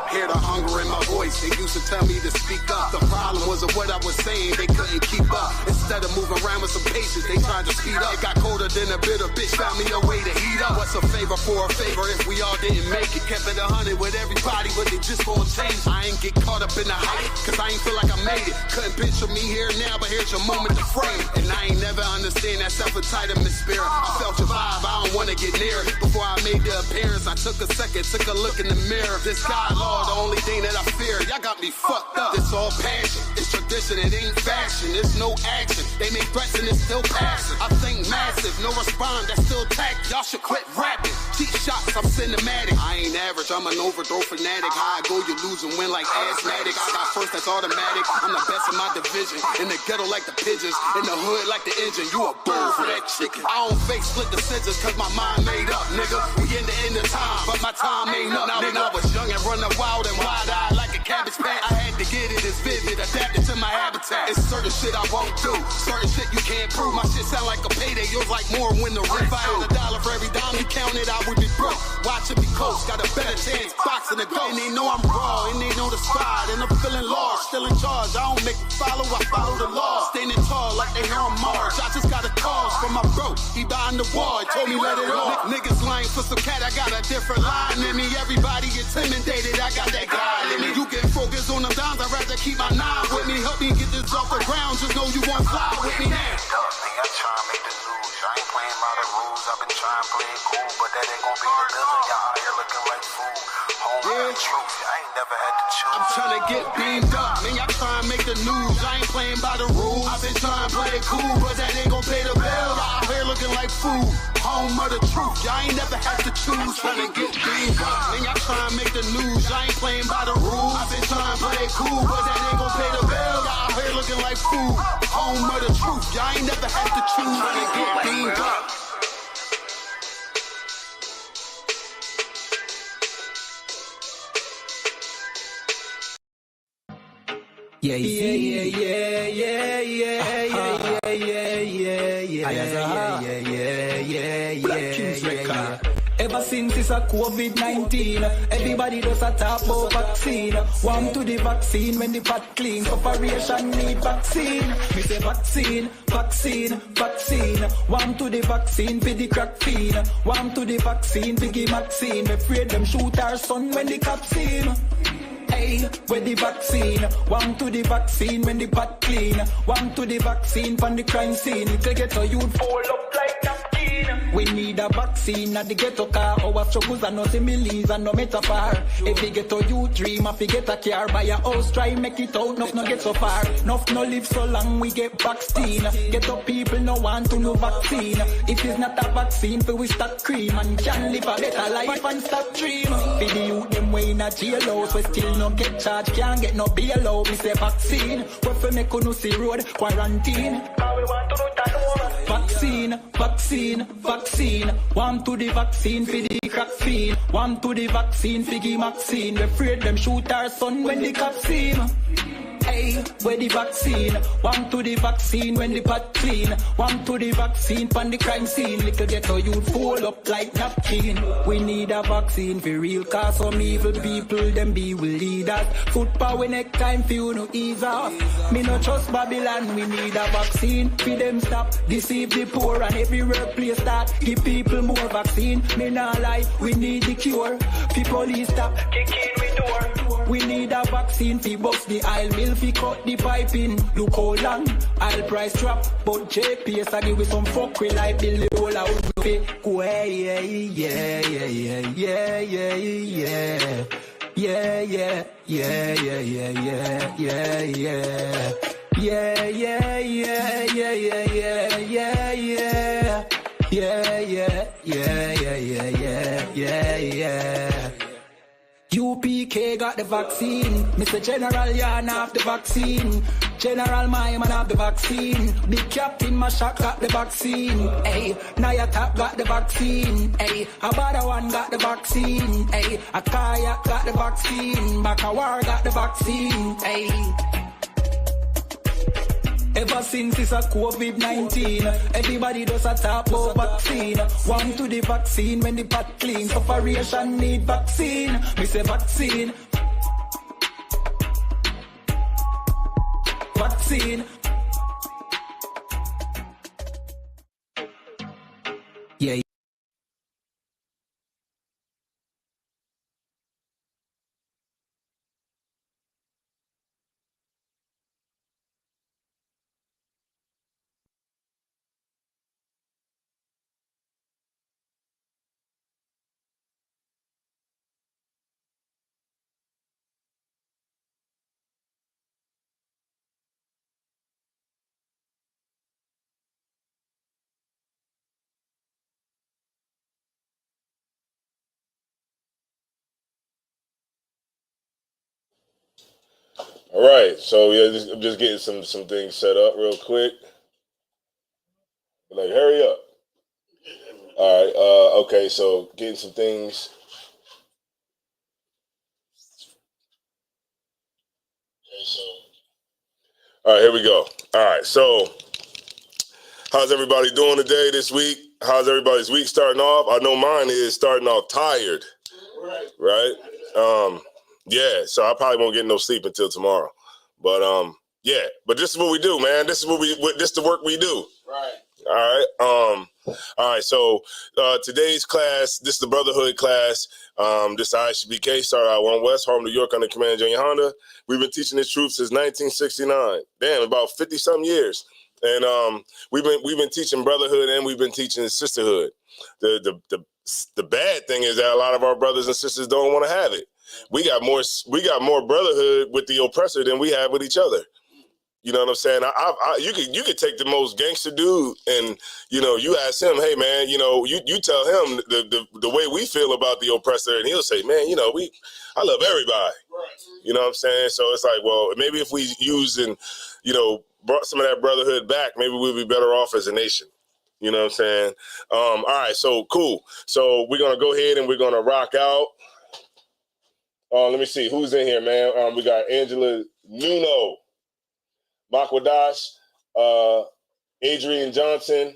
Hear the hunger in my voice, they used to tell me to speak up. The problem wasn't what I was saying, they couldn't keep up. Instead of moving around with some patience, they tried to speed up. It got colder than a bitter bitch, found me a way to heat up. What's a favor for a favor if we all didn't make it? Kept it 100 with everybody, but they just gon' change. I ain't get caught up in the hype, cause I ain't feel like I made it. Couldn't picture me here now, but here's your moment to frame. And I ain't never understand that self-entitlement spirit. I felt your vibe, I don't wanna get near it. Before I made the appearance, I took a second, took a look in the mirror. This guy, Lord, the only thing that I fear. Y'all got me fucked up. It's all passion, it's tradition, it ain't fashion. It's no action, they make threats and it's still passive. I think massive, no respond, that's still tact. Y'all should quit rapping. Cheap shots, I'm cinematic. I ain't average, I'm an overthrow fanatic. How I go, you lose and win like asthmatic. I got first, that's automatic. I'm the best in my division. In the ghetto like the pigeons, in the hood like the engine. You a bird for that chicken. I don't fake split decisions cause my mind made up, nigga. We in the end of time, but my time ain't up. Now when I was young and running wild and wide-eyed like a cabbage patch, I had to get it as vivid, adapted to my habitat. It's certain shit I won't do, certain shit you can't prove. My shit sound like a payday, yours like more when the rent. If I had $1 for every dime he counted, I would be broke. Watch it be coast, got a better chance, boxing the goat. And they know I'm raw, and they know the spot, and I'm feeling large, still in charge. I don't make them follow, I follow the law. Standing tall like they hear a march. I just got a call from my bro, he behind the wall, he told me let it off. Niggas lying for some cat, I got a different line in me. Everybody intimidated, I got that guy in me. You get focused on them dimes, I'd rather keep my nine with me. Help me get this off the ground, just know you won't fly with me now. I try to make the news, I ain't playing by the rules. I've been trying to play it cool, but that ain't gon' be the business. Y'all out here looking like fool. Home the truth, I ain't never had to choose. I'm trying to get beamed up, man, y'all trying to make the news. I ain't playing by the rules. I've been trying to play it cool, but that ain't gon' pay the bill. Y'all out here looking like fool. Home of the truth, y'all ain't never had to choose. Trying to get beamed up, man, y'all trying to make the news. I ain't playing by the rules. I've been trying to play it cool, but that ain't gon' pay the bill. Y'all out here looking like fool. Home of the truth, y'all ain't never had to choose. Trying to get beamed up. Yeah, yeah, yeah, yeah, yeah, yeah, yeah, yeah, yeah. Ever since it's a COVID-19, everybody does a talk about vaccine. Warm to the vaccine when the pot clean. Operation need vaccine. Me say vaccine, vaccine, vaccine. Warm to the vaccine for the crack fiend. Warm to the vaccine for the vaccine. Me afraid them shoot our son when the cops see him. Hey, where the vaccine? One to the vaccine when the pot clean. One to the vaccine from the crime scene. Little ghetto youth fall up like napkin. We need a vaccine at the ghetto car. Our struggles are no similes and no metaphor. If you get a youth dream, if you get a car, buy a house, try make it out, no get so far. Nuff no live so long, we get vaccine. Get up people no want to no vaccine. If it's not a vaccine, for we stop cream and can live a better life and stop dream. For the youth them way in a jail house, we still no get charged, can't get no bail out. We say vaccine, we fi make you no see road quarantine. We want to know that vaccine, vaccine, vaccine. One to the vaccine for the crack fiend. One to the vaccine for the vaccine. We afraid them shoot our son when the cops see him. Hey, where the vaccine? One to the vaccine when the pot clean. One to the vaccine from the crime scene. Little ghetto youth fall up like napkin. We need a vaccine for real, cause some evil people them be will lead us. Foot power next time for you no ease off. Me no trust Babylon, we need a vaccine. For them stop, deceive the poor and every workplace start. Give people more vaccine. Me not lie, we need the cure. For police stop, kick in we door. We need a vaccine for bust the aisle mill. Fi cut the pipe in, look how long. I'll price drop, but JPS I give with some fuck we like build the whole out with it. Go yeah, yeah, yeah, yeah, yeah, yeah, yeah. Yeah, yeah, yeah, yeah, yeah, yeah, yeah, yeah. Yeah, yeah, yeah, yeah, yeah, yeah, yeah, yeah. Yeah, yeah, yeah, yeah, yeah, yeah, yeah. UPK got the vaccine. Mr. General Yan have the vaccine. General my man have the vaccine. Big Captain Mashak got the vaccine. Hey, Nayatap got the vaccine. Hey, Abada one got the vaccine. Hey, Akaya got the vaccine. Bakawar got the vaccine. Hey. Ever since it's a COVID-19, everybody does a talk about vaccine. One to the vaccine when the pot clean. Operation need vaccine. Me say vaccine. Vaccine. Yeah. All right, so yeah, I'm just getting some things set up real quick. Like, hurry up. All right, okay, so getting some things. Okay, so. All right, here we go. All right, so how's everybody doing today, this week? How's everybody's week starting off? I know mine is starting off tired, right? Yeah, so I probably won't get no sleep until tomorrow. But yeah, but this is what we do, man. This is this is the work we do. Right. All right. So today's class, this is the Brotherhood class. This ISUPK started out One West, Harlem, New York, under Command Junior Honda. We've been teaching this truth since 1969. Damn, about 50-some years. And we've been teaching brotherhood and we've been teaching sisterhood. The bad thing is that a lot of our brothers and sisters don't want to have it. We got more brotherhood with the oppressor than we have with each other. You know what I'm saying? You could take the most gangster dude and, you ask him, hey, man, you tell him the way we feel about the oppressor, and he'll say, man, I love everybody. Right. You know what I'm saying? So it's like, well, maybe if we used and, brought some of that brotherhood back, maybe we'd be better off as a nation. You know what I'm saying? All right, so cool. So we're going to go ahead and we're going to rock out. Let me see. Who's in here, man? We got Angela Nuno. Makwadash, Adrian Johnson,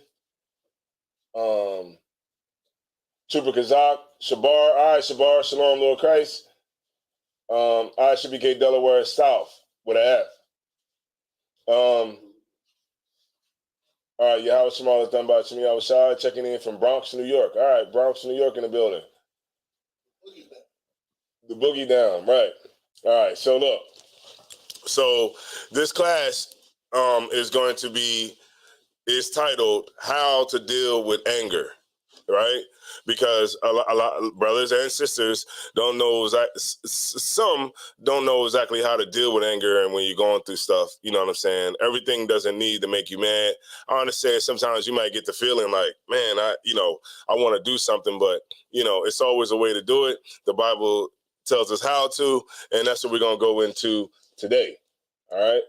Trooper Kazak, Shabar. All right, Shabar, Shalom, Lord Christ. ISUPK Delaware South with an F. All right, Yahweh Shamal is done by Shemi Awashai, checking in from Bronx, New York. All right, Bronx, New York in the building. The boogie down, right. All right, so look. So this class is titled How to Deal with Anger, right? Because a lot of brothers and sisters don't know, some don't know exactly how to deal with anger and when you're going through stuff, you know what I'm saying? Everything doesn't need to make you mad. I understand sometimes you might get the feeling like, man, I want to do something, but, it's always a way to do it. The Bible tells us how to, and that's what we're going to go into today. All right.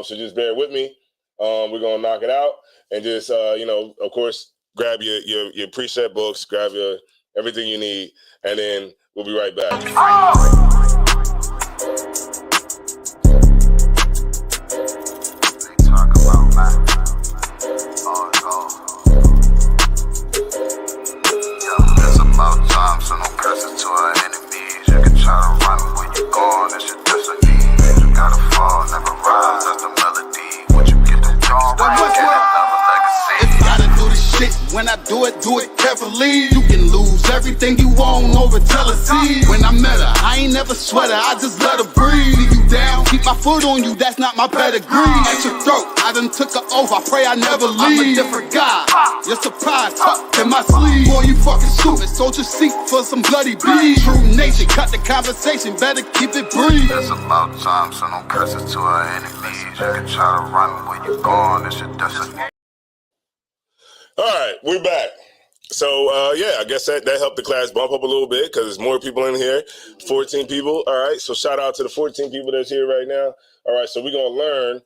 So just bear with me. We're gonna knock it out, and just of course, grab your preset books, grab your everything you need, and then we'll be right back. It's about time, so no curses to our enemies. You can try to run when you're gone, it's your destiny. You gotta fall, never rise, that's the melody. When you get the job right, get another legacy. If you gotta do the shit, when I do it carefully. You can lose everything you own over jealousy. When I met her, I ain't never sweat her, I just let her breathe. See you down, keep my foot on you, that's not my pedigree. At your throat, I done took her off, I pray I never leave. I'm a different guy, you're surprised, tucked in my sleeve. Boy, you fucking stupid, sold your seat for some bloody beef. True nation, cut the conversation, better keep it brief. It's about time, so no curses to our enemies. You can try to run when you're gone, it's your destiny. All right, we're back. So, yeah, I guess that helped the class bump up a little bit because there's more people in here, 14 people. All right, so shout out to the 14 people that's here right now. All right, so we're going to learn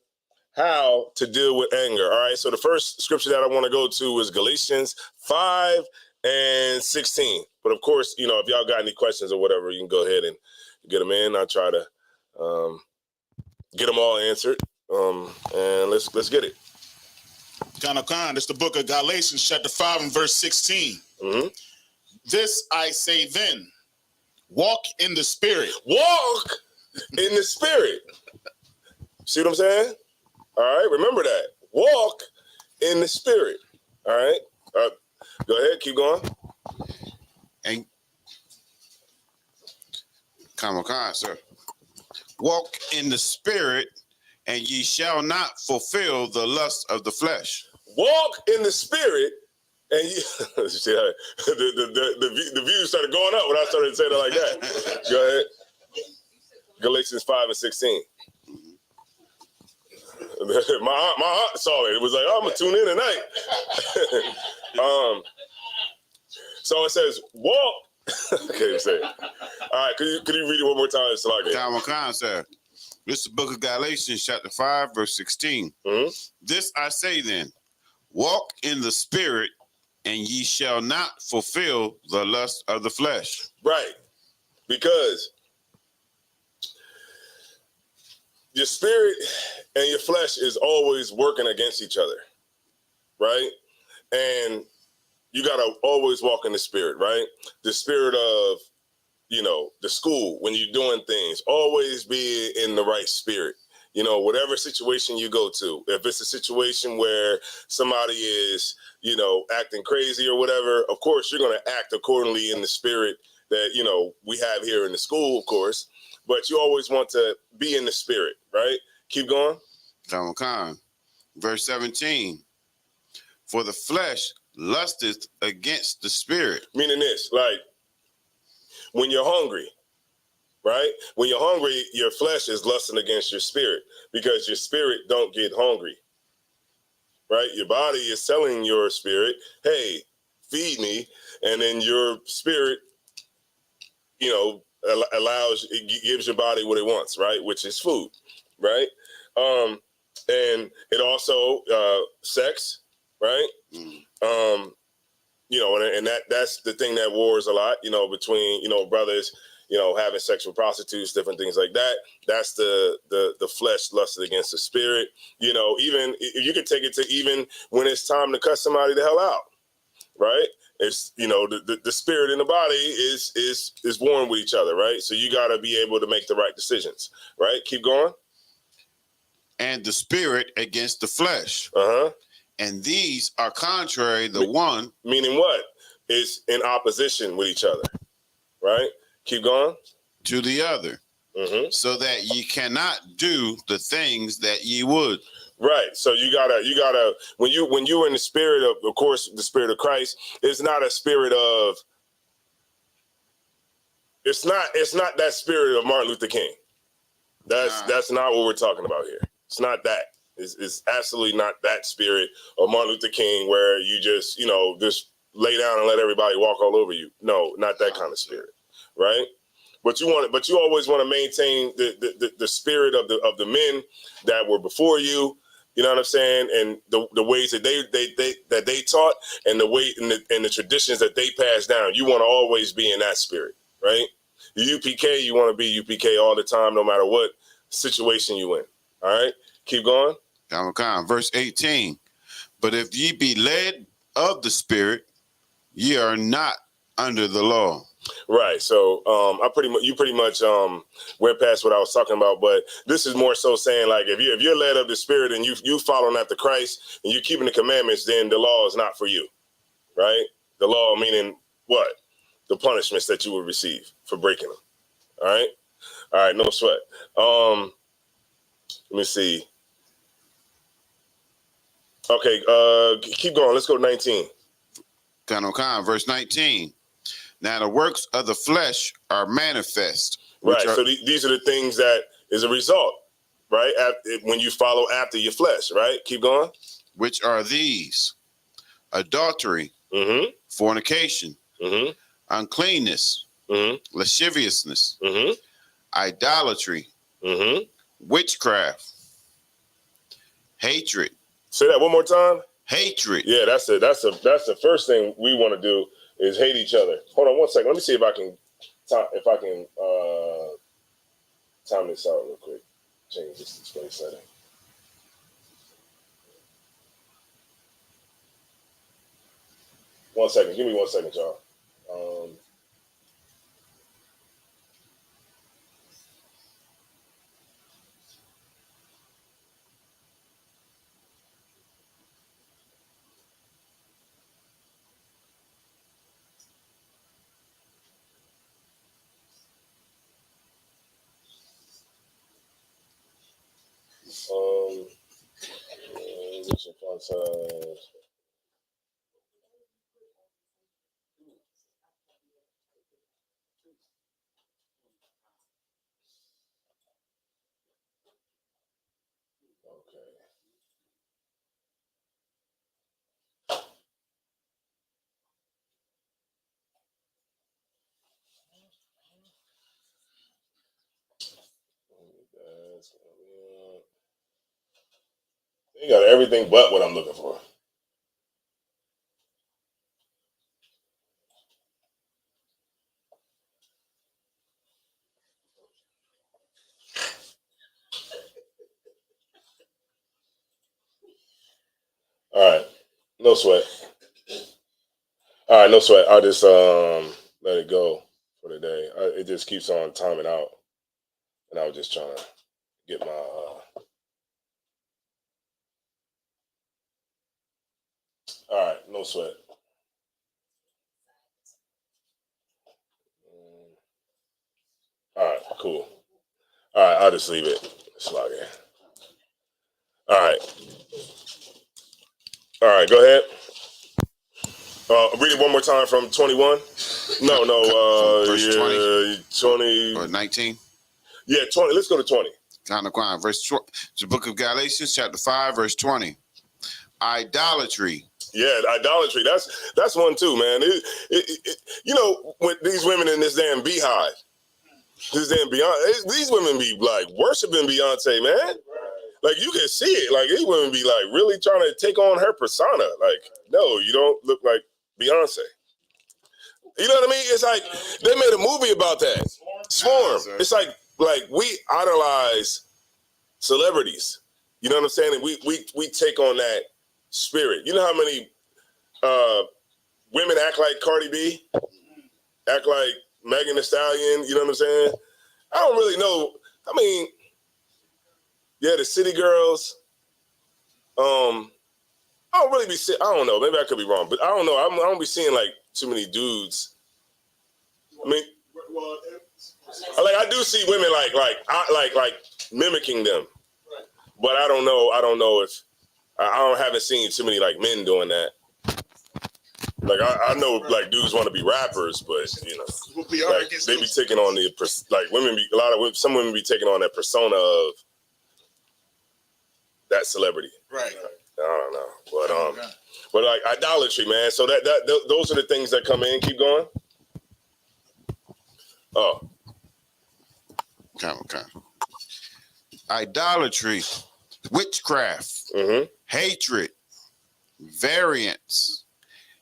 how to deal with anger. All right, so the first scripture that I want to go to is Galatians 5 and 16. But, of course, if y'all got any questions or whatever, you can go ahead and get them in. I'll try to get them all answered. And let's get it. Khan, it's the book of Galatians, chapter 5 and verse 16. Mm-hmm. This I say then, walk in the spirit. Walk in the spirit. See what I'm saying? All right, remember that. Walk in the spirit. All right. Go ahead, keep going. And Khan, sir. Walk in the spirit, and ye shall not fulfill the lust of the flesh. Walk in the spirit, and you see how the views started going up when I started saying it like that. Go ahead. Galatians 5 and 16. My aunt saw it. It was like, oh, I'm gonna tune in tonight. So it says, walk. Okay, say it. All right, could you read it one more time? Khan, sir. This is the book of Galatians, chapter 5, verse 16. Mm-hmm. This I say then, walk in the spirit, and ye shall not fulfill the lust of the flesh. Right. Because your spirit and your flesh is always working against each other. Right? And you got to always walk in the spirit, right? The spirit of, the school, when you're doing things, always be in the right spirit. Whatever situation you go to, if it's a situation where somebody is, acting crazy or whatever, of course, you're going to act accordingly in the spirit that, we have here in the school, of course, but you always want to be in the spirit, right? Keep going. Khan, verse 17, for the flesh lusteth against the spirit. Meaning this, like, when you're hungry, right? When you're hungry, your flesh is lusting against your spirit because your spirit don't get hungry, right? Your body is telling your spirit, hey, feed me. And then your spirit, gives your body what it wants, right? Which is food, right? And it also, sex, right? And that's the thing that wars a lot, between, brothers, having sex with prostitutes, different things like that. That's the flesh lusted against the spirit. Even you can take it to even when it's time to cut somebody the hell out, right? It's, the spirit and the body is warring with each other, right? So you got to be able to make the right decisions, right? Keep going. And the spirit against the flesh. Uh-huh. And these are contrary the one. Meaning what? It's in opposition with each other, right? Keep going. To the other. Mm-hmm. So that ye cannot do the things that ye would. Right. So you gotta when you're in the spirit of course, the spirit of Christ, it's not a spirit of it's not that spirit of Martin Luther King. That's not what we're talking about here. It's not that. It's absolutely not that spirit of Martin Luther King where you just, just lay down and let everybody walk all over you. No, not that kind of spirit, right? But you always want to maintain the spirit of the men that were before you. You know what I'm saying? And the ways that they taught and the way and the traditions that they passed down. You want to always be in that spirit, right? The UPK, you want to be UPK all the time, no matter what situation you in. All right, keep going. Verse 18. But if ye be led of the spirit, ye are not under the law. Right. So you pretty much went past what I was talking about, but this is more so saying like if you're led of the spirit and you following after Christ and you keeping the commandments, then the law is not for you. Right? The law meaning what? The punishments that you will receive for breaking them. All right? All right, no sweat. Let me see. Okay, keep going. Let's go to 19. Verse 19. Now the works of the flesh are manifest. Right. So these are the things that is a result, right? When you follow after your flesh, right? Keep going. Which are these: adultery, mm-hmm. fornication, mm-hmm. uncleanness, mm-hmm. lasciviousness, mm-hmm. idolatry, mm-hmm. witchcraft, hatred. Say that one more time. Hatred. Yeah, that's the first thing we want to do is hate each other. Hold on one second. Let me see if I can time this out real quick. Change this display setting. 1 second. Give me 1 second, y'all. Font size. They got everything but what I'm looking for. All right, no sweat. All right, no sweat. I'll just let it go for the day. It just keeps on timing out, and I was just trying to get my. All right, no sweat. All right, cool. All right, I'll just leave it. Let's log in. All right. All right, go ahead. Read it one more time from 21. No. Verse 20. 20. Or 19. Yeah, 20. Let's go to 20. Verse 20. The book of Galatians, chapter 5, verse 20. Idolatry. Yeah, idolatry. That's one too, man. You know, with these women in this damn beehive, these women be like worshiping Beyonce, man. Like you can see it. Like these women be like really trying to take on her persona. Like, no, you don't look like Beyonce. You know what I mean? It's like they made a movie about that. Swarm. It's like we idolize celebrities. You know what I'm saying? And we take on that spirit. You know how many women act like Cardi B, act like Megan Thee Stallion? You know what I'm saying? I don't really know. I mean, yeah, the city girls. I don't really be seeing. I don't know. Maybe I could be wrong, but I don't know. I don't be seeing like too many dudes. I mean, I do see women like mimicking them, but I don't know. I don't know if haven't seen too many like men doing that. Like I know like dudes want to be rappers, but you know, like they be taking on some women be taking on that persona of that celebrity. Right. I don't know, but like idolatry, man. So those are the things that come in. Keep going. Oh. Okay. Idolatry, witchcraft, hatred, variance,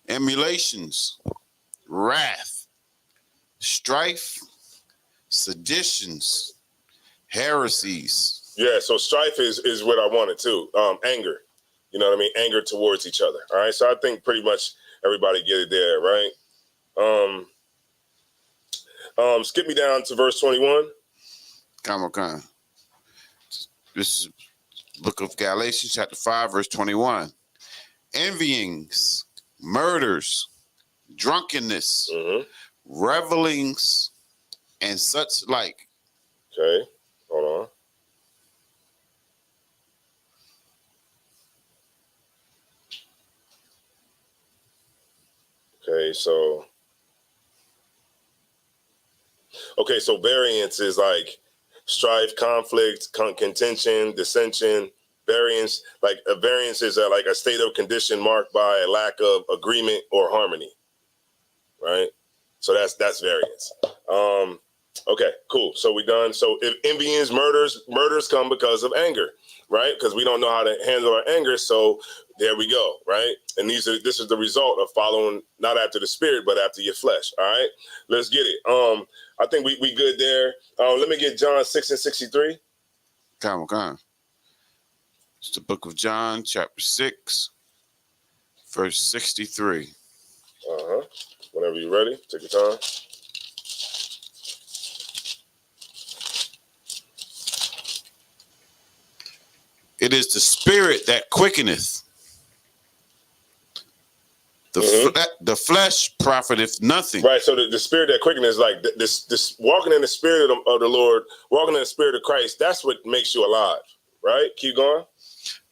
emulations, wrath, strife, seditions, heresies. Yeah, so strife is what I wanted too. Anger. You know what I mean? Anger towards each other. All right. So I think pretty much everybody get it there, right? Skip me down to verse 21. Come. This is book of Galatians, chapter 5, verse 21. Envyings, murders, drunkenness, revelings, and such like. Okay, hold on. So variance is like strife, conflict, contention, dissension. Variance, like a variance is like a state of condition marked by a lack of agreement or harmony, right? So that's variance. Okay, cool. So we done. So if envyings, murders come because of anger, right? Because we don't know how to handle our anger. So there we go, right? And this is the result of following not after the spirit, but after your flesh. All right, let's get it. I think we good there. Let me get John 6:63. Come. It's the book of John, chapter 6, verse 63. Whenever you're ready, take your time. It is the spirit that quickeneth. The flesh profiteth nothing. Right. So the spirit that quickeneth is like this walking in the spirit of the Lord, walking in the spirit of Christ. That's what makes you alive. Right. Keep going.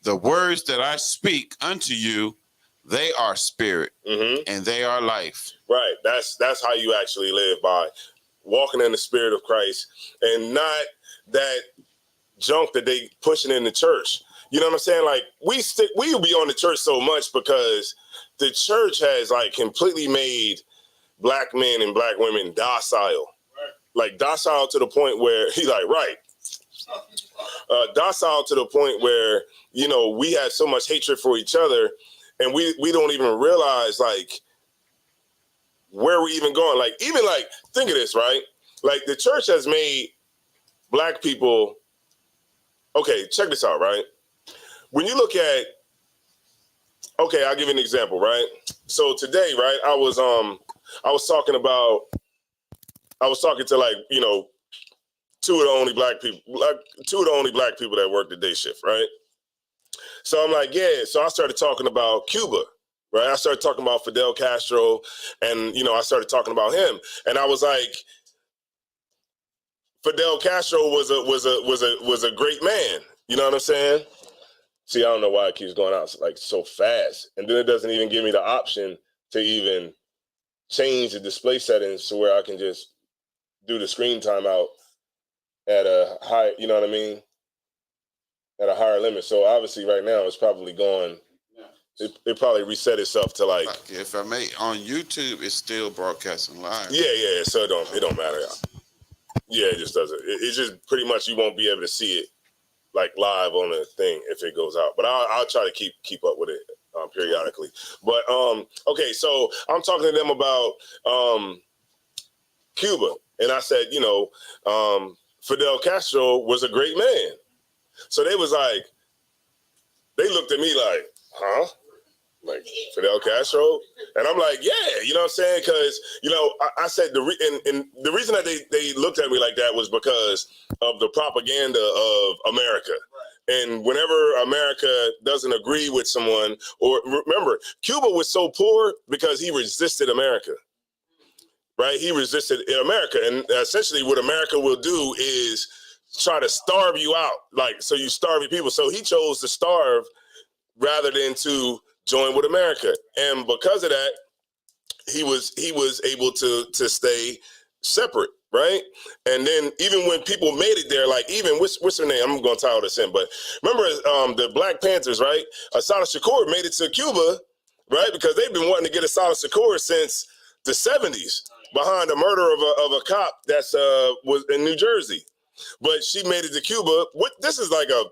The words that I speak unto you, they are spirit and they are life. Right. That's how you actually live, by walking in the spirit of Christ, and not that junk that they pushing in the church. You know what I'm saying? Like we be on the church so much because the church has like completely made black men and black women docile, like docile to the point where docile to the point where, you know, we have so much hatred for each other, and we don't even realize like where we're even going. Like, even like, think of this, right? Like the church has made black people. Okay, check this out, right? When you look at, okay, I'll give you an example, right? So today, right, I was talking to, like, you know, two of the only black people that work the day shift, right? So I'm like, yeah. So I started talking about Cuba, right? I started talking about Fidel Castro, and, you know, I started talking about him, and I was like, Fidel Castro was a great man. You know what I'm saying? See, I don't know why it keeps going out like so fast, and then it doesn't even give me the option to even change the display settings to where I can just do the screen timeout at a high, you know what I mean, at a higher limit. So obviously, right now it's probably going. It probably reset itself to like. If I may, on YouTube, it's still broadcasting live. Yeah. So it don't matter. Yeah, it just doesn't. It's just pretty much you won't be able to see it like live on the thing if it goes out. But I'll try to keep up with it periodically. But okay, so I'm talking to them about Cuba, and I said, you know, Fidel Castro was a great man. So they was like, they looked at me like, huh? Like Fidel Castro? And I'm like, yeah, you know what I'm saying? Because, you know, I said the reason that they looked at me like that was because of the propaganda of America. And whenever America doesn't agree with someone, or remember, Cuba was so poor because he resisted America, right? He resisted America. And essentially what America will do is try to starve you out. Like, so you starve your people. So he chose to starve rather than to join with America. And because of that, he was able to stay separate, right? And then even when people made it there, like even what's her name? I'm gonna tie all this in, but remember the Black Panthers, right? Asada Shakur made it to Cuba, right? Because they've been wanting to get Asada Shakur since the 70s behind the murder of a cop that's was in New Jersey. But she made it to Cuba. This is like I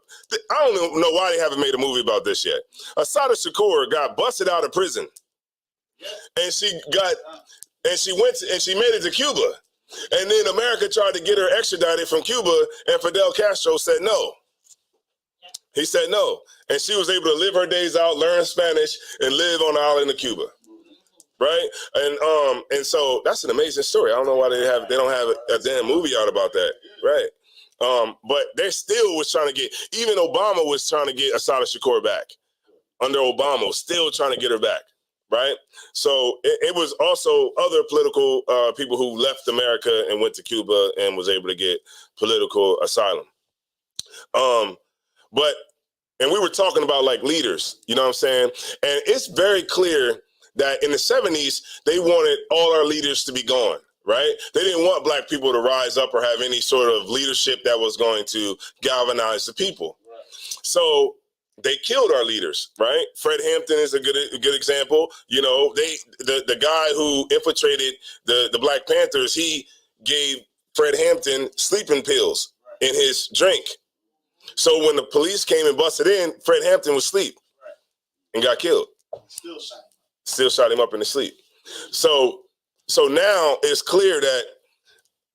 don't know why they haven't made a movie about this yet. Asada Shakur got busted out of prison, and she made it to Cuba, and then America tried to get her extradited from Cuba, and Fidel Castro said no. He said no, and she was able to live her days out, learn Spanish, and live on the island of Cuba. Right, and so that's an amazing story. I don't know why they don't have a damn movie out about that, right? But they still was trying to get. Even Obama was trying to get Asada Shakur back. Under Obama, still trying to get her back, right? So it was also other political people who left America and went to Cuba and was able to get political asylum. And we were talking about like leaders, you know what I'm saying? And it's very clear that in the 70s, they wanted all our leaders to be gone, right? They didn't want black people to rise up or have any sort of leadership that was going to galvanize the people. Right. So they killed our leaders, right? Fred Hampton is a good example. You know, the guy who infiltrated the Black Panthers, he gave Fred Hampton sleeping pills in his drink. So when the police came and busted in, Fred Hampton was asleep and got killed. Still shot him up in his sleep. So now it's clear that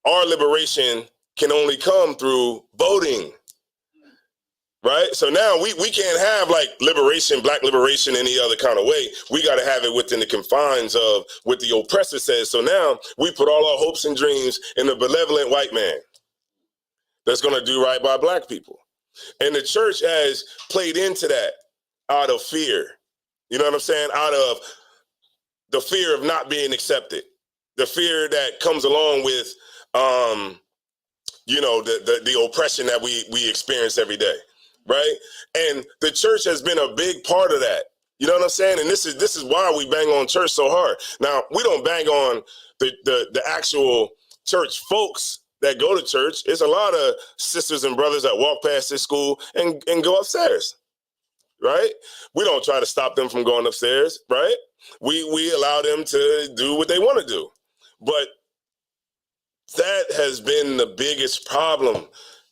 our liberation can only come through voting, Right? So now we can't have like liberation, black liberation any other kind of way. We got to have it within the confines of what the oppressor says. So now we put all our hopes and dreams in a benevolent white man that's going to do right by black people. And the church has played into that out of fear. You know what I'm saying? Out of the fear of not being accepted, the fear that comes along with, the oppression that we experience every day, right? And the church has been a big part of that. You know what I'm saying? And this is why we bang on church so hard. Now, we don't bang on the actual church folks that go to church. It's a lot of sisters and brothers that walk past this school and go upstairs, right? We don't try to stop them from going upstairs, right? We allow them to do what they want to do. But that has been the biggest problem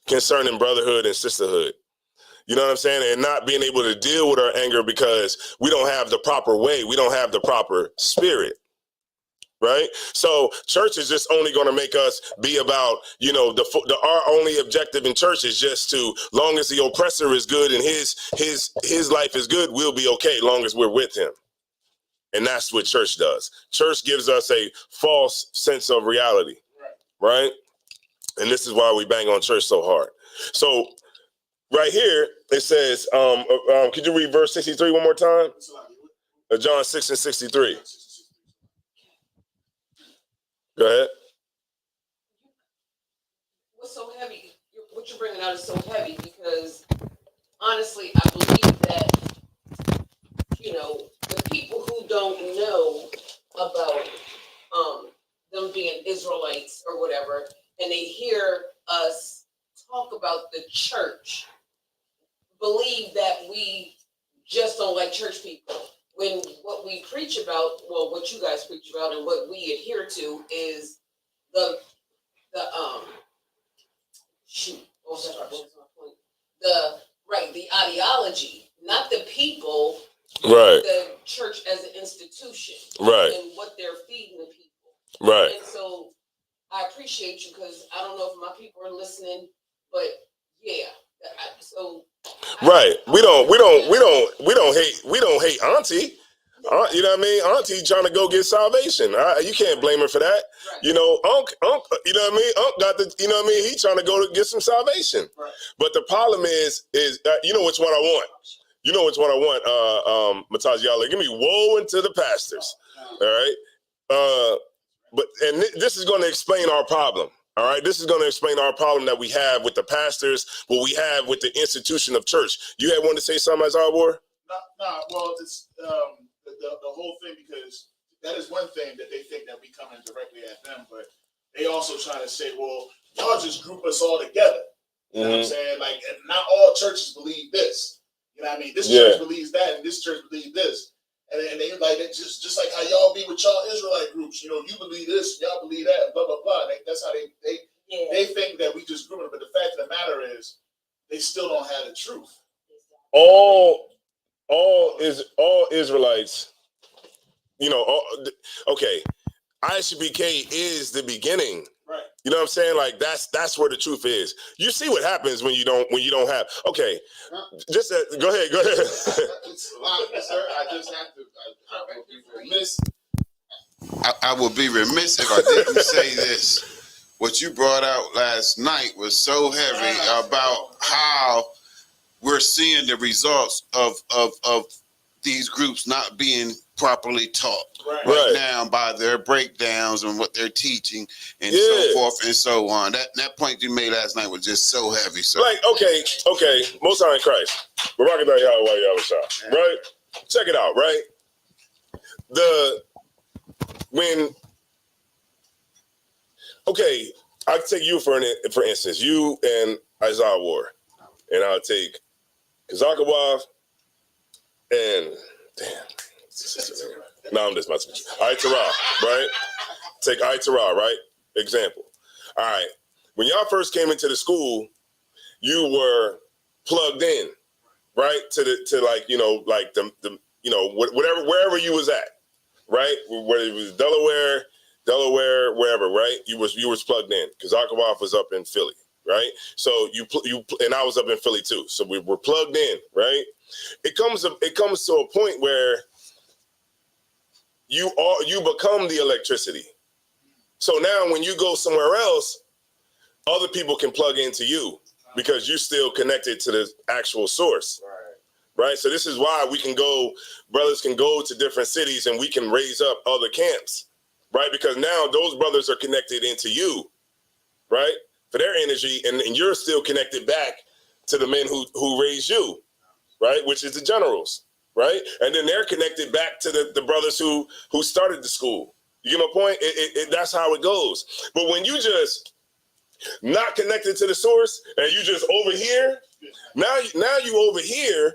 concerning brotherhood and sisterhood. You know what I'm saying? And not being able to deal with our anger because we don't have the proper way. We don't have the proper spirit. Right? So church is just only going to make us be about, our only objective in church is just to, long as the oppressor is good and his life is good, we'll be okay long as we're with him. And that's what church does. Church gives us a false sense of reality. Right? And this is why we bang on church so hard. So right here, it says, could you read verse 63 one more time? John 6 and 63. Go ahead. What's so heavy? What you're bringing out is so heavy because honestly, I believe that, the people who don't know about them being Israelites or whatever, and they hear us talk about the church, believe that we just don't like church people. When what we preach about, well, what you guys preach about and what we adhere to is the ideology, not the people, right? The church as an institution, right? And what they're feeding the people, right? And so I appreciate you because I don't know if my people are listening, but yeah, right. We don't hate Auntie. You know what I mean? Auntie trying to go get salvation. You can't blame her for that. Right. Unc, you know what I mean? Unc got the, he trying to go to get some salvation. Right. But the problem is you know which one I want. You know which one I want, Mataziala. Give me woe into the pastors. All right? This is going to explain our problem. All right, this is going to explain our problem that we have with the pastors, what we have with the institution of church. You had wanted to say something, Isaiah War? No. Well, it's the whole thing, because that is one thing that they think that we coming directly at them, but they also trying to say, well, y'all just group us all together. You know what I'm saying? Like, and not all churches believe this. You know what I mean? This church believes that, and this church believes this. And they like that, just like how y'all be with y'all Israelite groups. You believe this, y'all believe that, blah blah blah. That's how they think that we just group it. But the fact of the matter is, they still don't have the truth. All Israelites, okay. ISUPK is the beginning. Right. You know what I'm saying? Like that's where the truth is. You see what happens when you don't have. Okay, just go ahead. It's a lot, sir. I just have to. I will be remiss. I will be remiss if I didn't say this. What you brought out last night was so heavy about how we're seeing the results of these groups not being properly taught right now by their breakdowns and what they're teaching and so forth and so on. That point you made last night was just so heavy. So like, okay, Most High in Christ, Barakadah Yahweh Yahushua, right? Check it out, right? I'll take you for instance, you and Isaiah War, and I'll take Kazakawaf and no, I'm just messing with you. Itara, right? Take Itara, right? Example. All right. When y'all first came into the school, you were plugged in, right? Whatever, wherever you was at, right? Whether it was Delaware, wherever, right? You was plugged in because Akawaf was up in Philly, right? So and I was up in Philly too. So we were plugged in, right? It comes to a point where you become the electricity. So now when you go somewhere else, other people can plug into you because you're still connected to the actual source. Right. So this is why brothers can go to different cities and we can raise up other camps, right? Because now those brothers are connected into you, right? For their energy, and you're still connected back to the men who raised you, right? Which is the generals, right? And then they're connected back to the brothers who started the school. You get my point? That's how it goes. But when you just not connected to the source and you just over here, now you over here,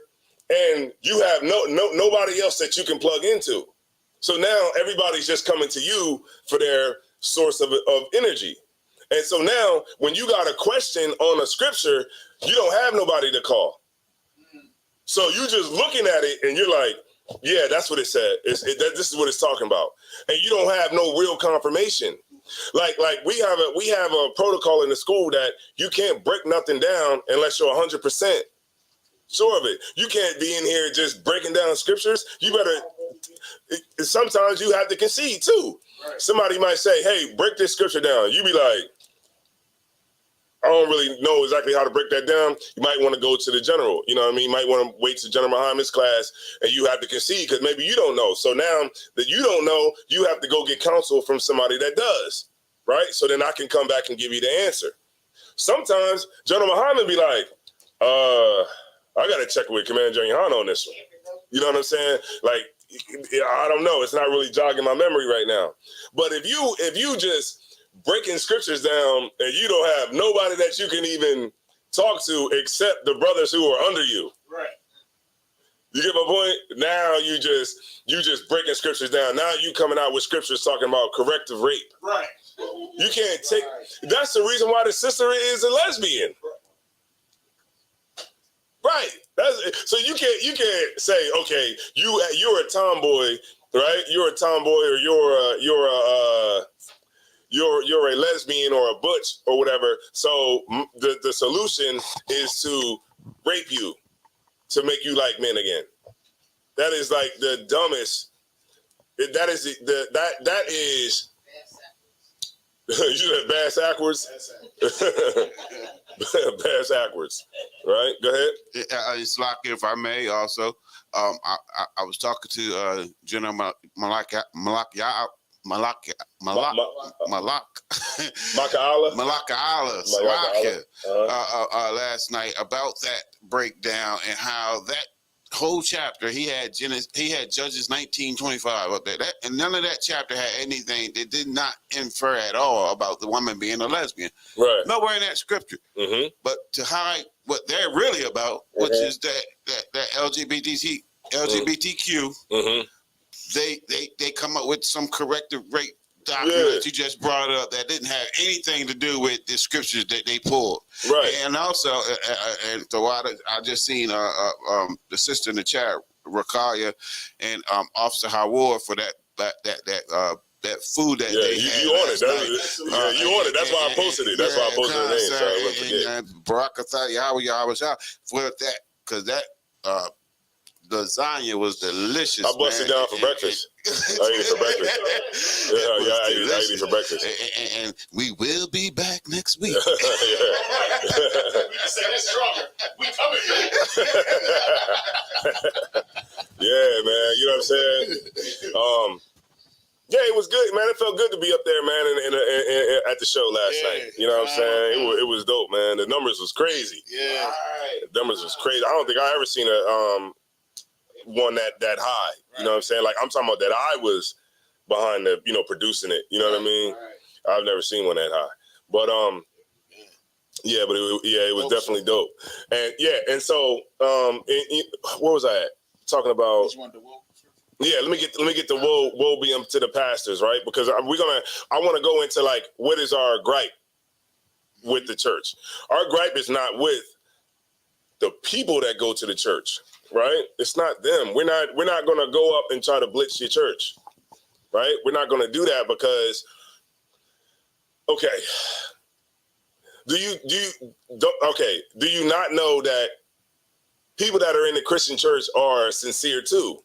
and you have nobody else that you can plug into. So now everybody's just coming to you for their source of energy. And so now when you got a question on a scripture, you don't have nobody to call. So you just looking at it and you're like, yeah, that's what it said. This is what it's talking about. And you don't have no real confirmation. Like we have a protocol in the school that you can't break nothing down unless you're 100% sure of it. You can't be in here just breaking down scriptures. You better, sometimes you have to concede too. Right. Somebody might say, hey, break this scripture down. You be like, I don't really know exactly how to break that down. You might want to go to the general. You know what I mean? You might want to wait to General Muhammad's class and you have to concede because maybe you don't know. So now that you don't know, you have to go get counsel from somebody that does, right? So then I can come back and give you the answer. Sometimes General Muhammad be like, I got to check with Commander General Han on this one. You know what I'm saying? Like, I don't know. It's not really jogging my memory right now. But if you just breaking scriptures down and you don't have nobody that you can even talk to except the brothers who are under you. Right. You get my point? Now you just breaking scriptures down. Now you coming out with scriptures talking about corrective rape. Right. You can't take. That's the reason why the sister is a lesbian. Right. So you can't say, okay, you're a tomboy, right? You're a tomboy, or you're a lesbian or a butch or whatever. So the solution is to rape you to make you like men again. That is like the dumbest. That is. You said bass backwards. Bass backwards. Right. Go ahead. It's like, if I may, also, I was talking to General Malaka last night about that breakdown and how that whole chapter he had Judges 19:25 up there, and none of that chapter had anything that did not infer at all about the woman being a lesbian. Right. Nowhere in that scripture. Mm-hmm. But to hide what they're really about, which is that LGBTQ, mm-hmm. they come up with some corrective rape document that you just brought up that didn't have anything to do with the scriptures that they pulled. Right. And also, and so I just seen the sister in the chat, Rakaya, and Officer Howard for that food that they had. You on it. You on it. That's why I posted it. That's why I posted the name. So I wouldn't forget. Barakatha Yahweh for that, because that lasagna was delicious. I busted down for breakfast. I ate it for breakfast. I ate it for breakfast. And we will be back next week. We can say that stronger. We coming. Yeah, man. You know what I'm saying? Yeah, it was good, man. It felt good to be up there, man, at the show last night. You know what I'm saying? It was dope, man. The numbers was crazy. Yeah. The numbers was crazy. I don't think I ever seen a one that high. You know what I'm saying? Like, I'm talking about that I was behind the, producing it. You know what I mean? I've never seen one that high. But yeah, but it was definitely dope. And and so where was I at? Talking about. Yeah, let me get the woe be to the pastors, right? Because I want to go into, like, what is our gripe with the church? Our gripe is not with the people that go to the church, right? It's not them. We're not going to go up and try to blitz your church, right? We're not going to do that because, okay, Do you not know that people that are in the Christian church are sincere too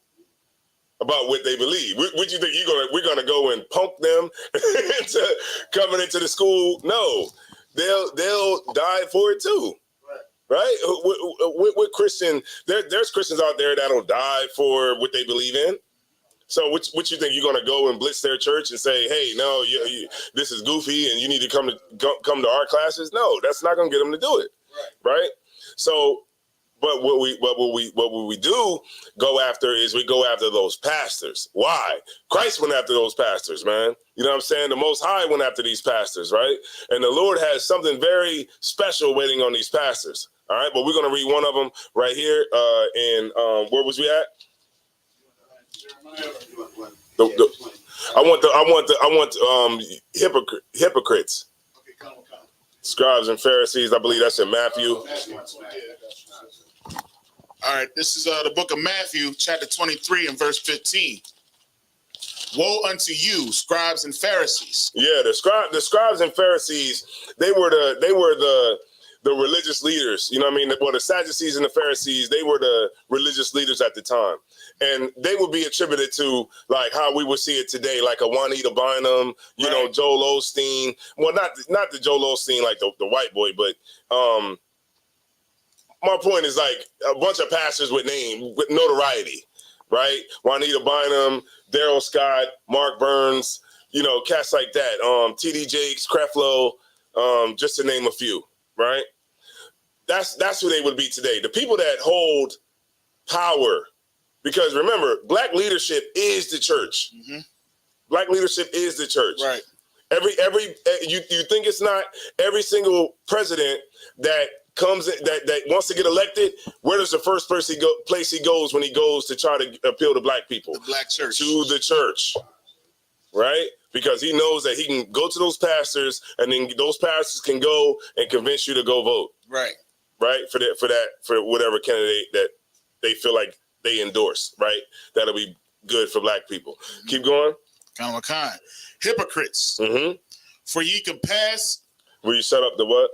about what they believe? What you think we're gonna go and punk them into coming into the school? No, they'll die for it too. Right? What Christian? There's Christians out there that'll die for what they believe in. So what you think, you're gonna go and blitz their church and say, hey, no, this is goofy and you need to come to our classes? No, that's not gonna get them to do it. Right? So, but what we do go after is we go after those pastors. Why? Christ went after those pastors, man. You know what I'm saying? The Most High went after these pastors, right? And the Lord has something very special waiting on these pastors. All right, but we're gonna read one of them right here. Where was we at? I want hypocrites. Scribes and Pharisees. I believe that's in Matthew. All right, this is the book of Matthew, chapter 23 and verse 15. Woe unto you, scribes and Pharisees. Yeah, the scribes and Pharisees, they were the religious leaders. You know what I mean? Well, the Sadducees and the Pharisees, they were the religious leaders at the time. And they would be attributed to like how we would see it today, like a Juanita Bynum, you know, Joel Osteen. Well, not the Joel Osteen, like the white boy, but my point is like a bunch of pastors with notoriety, right? Juanita Bynum, Daryl Scott, Mark Burns, you know, cats like that. T.D. Jakes, Creflo, just to name a few, right? That's who they would be today. The people that hold power. Because remember, black leadership is the church. Mm-hmm. Black leadership is the church. Right. You think it's not? Every single president that comes in, that wants to get elected, where does the first place he goes when he goes to try to appeal to black people? The black church. To the church. Right? Because he knows that he can go to those pastors, and then those pastors can go and convince you to go vote. Right. Right? For whatever candidate that they feel like they endorse, right? That'll be good for black people. Mm-hmm. Keep going. Kind. Hypocrites. Mm-hmm. For ye can pass. Will you set up the what?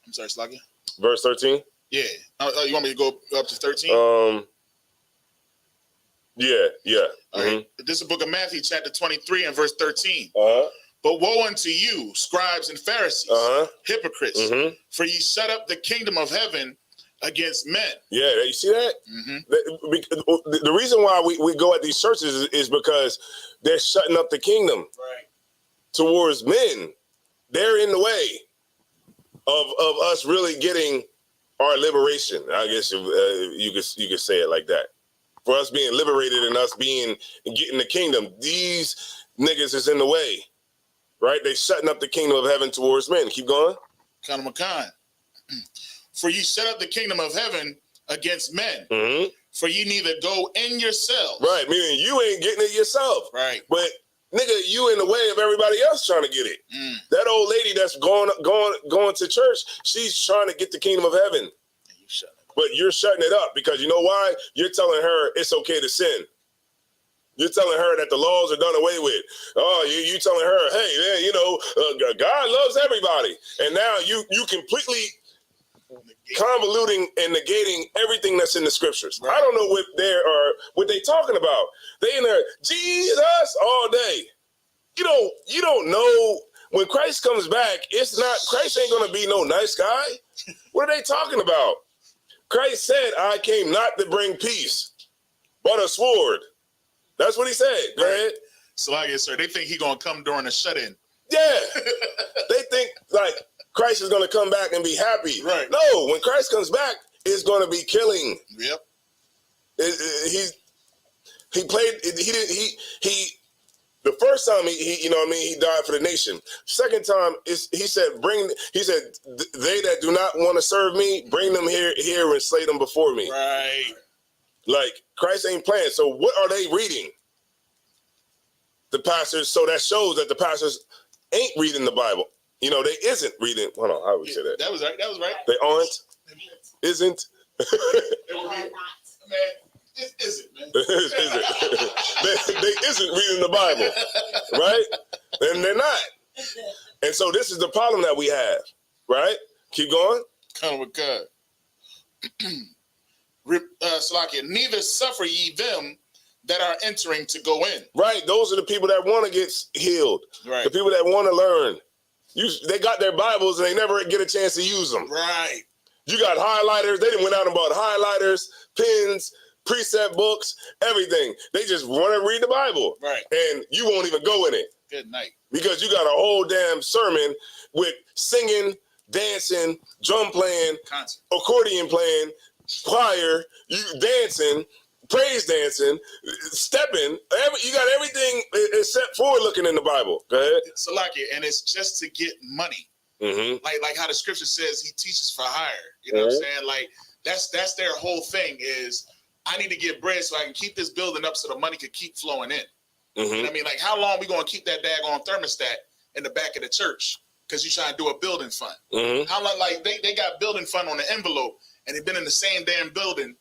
I'm sorry, Sluggy. Verse 13? Yeah. You want me to go up to 13? Yeah. All right. This is the book of Matthew, chapter 23 and verse 13. Uh-huh. But woe unto you, scribes and Pharisees, hypocrites, for ye shut up the kingdom of heaven against men. Yeah, you see that? Mm-hmm. The reason why we go at these churches is because they're shutting up the kingdom towards men. They're in the way of us really getting our liberation. I guess you could say it like that. For us being liberated and us getting the kingdom, these niggas is in the way, right? They shutting up the kingdom of heaven towards men. Keep going. Kind of For ye set up the kingdom of heaven against men. Mm-hmm. For ye neither go in yourselves. Right, meaning you ain't getting it yourself. Right. But nigga, you in the way of everybody else trying to get it. That old lady that's going to church, she's trying to get the kingdom of heaven. But you're shutting it up because you know why? You're telling her it's okay to sin. You're telling her that the laws are done away with. Oh, you telling her, hey, man, you know, God loves everybody. And now you completely convoluting and negating everything that's in the scriptures. Right. I don't know what they talking about. They in there, Jesus all day. You don't know when Christ comes back, Christ ain't gonna be no nice guy. What are they talking about? Christ said, I came not to bring peace, but a sword. That's what he said. Go ahead. So like I said, they think he gonna come during a shut-in. Yeah. They think like Christ is gonna come back and be happy. Right. No, when Christ comes back, it's gonna be killing. Yep. The first time he died for the nation. Second time he said, they that do not want to serve me, bring them here and slay them before me. Right. Like Christ ain't playing. So what are they reading? The pastors. So that shows that the pastors ain't reading the Bible. You know, they isn't reading. Hold on, how would we say that? That was right. They aren't. Isn't. They were not. Man. It isn't, man. They isn't reading the Bible, right? And they're not. And so this is the problem that we have, right? Keep going. Come with God. Salakia, neither suffer ye them that are entering to go in. Right. Those are the people that want to get healed. Right. The people that want to learn. They got their Bibles and they never get a chance to use them. Right. You got highlighters. They done went out and bought highlighters, pens, precept books, everything. They just want to read the Bible. Right. And you won't even go in it. Good night. Because you got a whole damn sermon with singing, dancing, drum playing, concert, accordion playing, choir, you dancing, praise dancing, stepping. You got everything except forward looking in the Bible. Go ahead. Salakia, and it's just to get money. Mm-hmm. Like how the scripture says he teaches for hire. You know what I'm saying? Like that's their whole thing is I need to get bread so I can keep this building up so the money could keep flowing in. Mm-hmm. You know what I mean? Like how long we gonna keep that daggone thermostat in the back of the church because you trying to do a building fund? Mm-hmm. How long? Like they got building fund on the envelope and they've been in the same damn building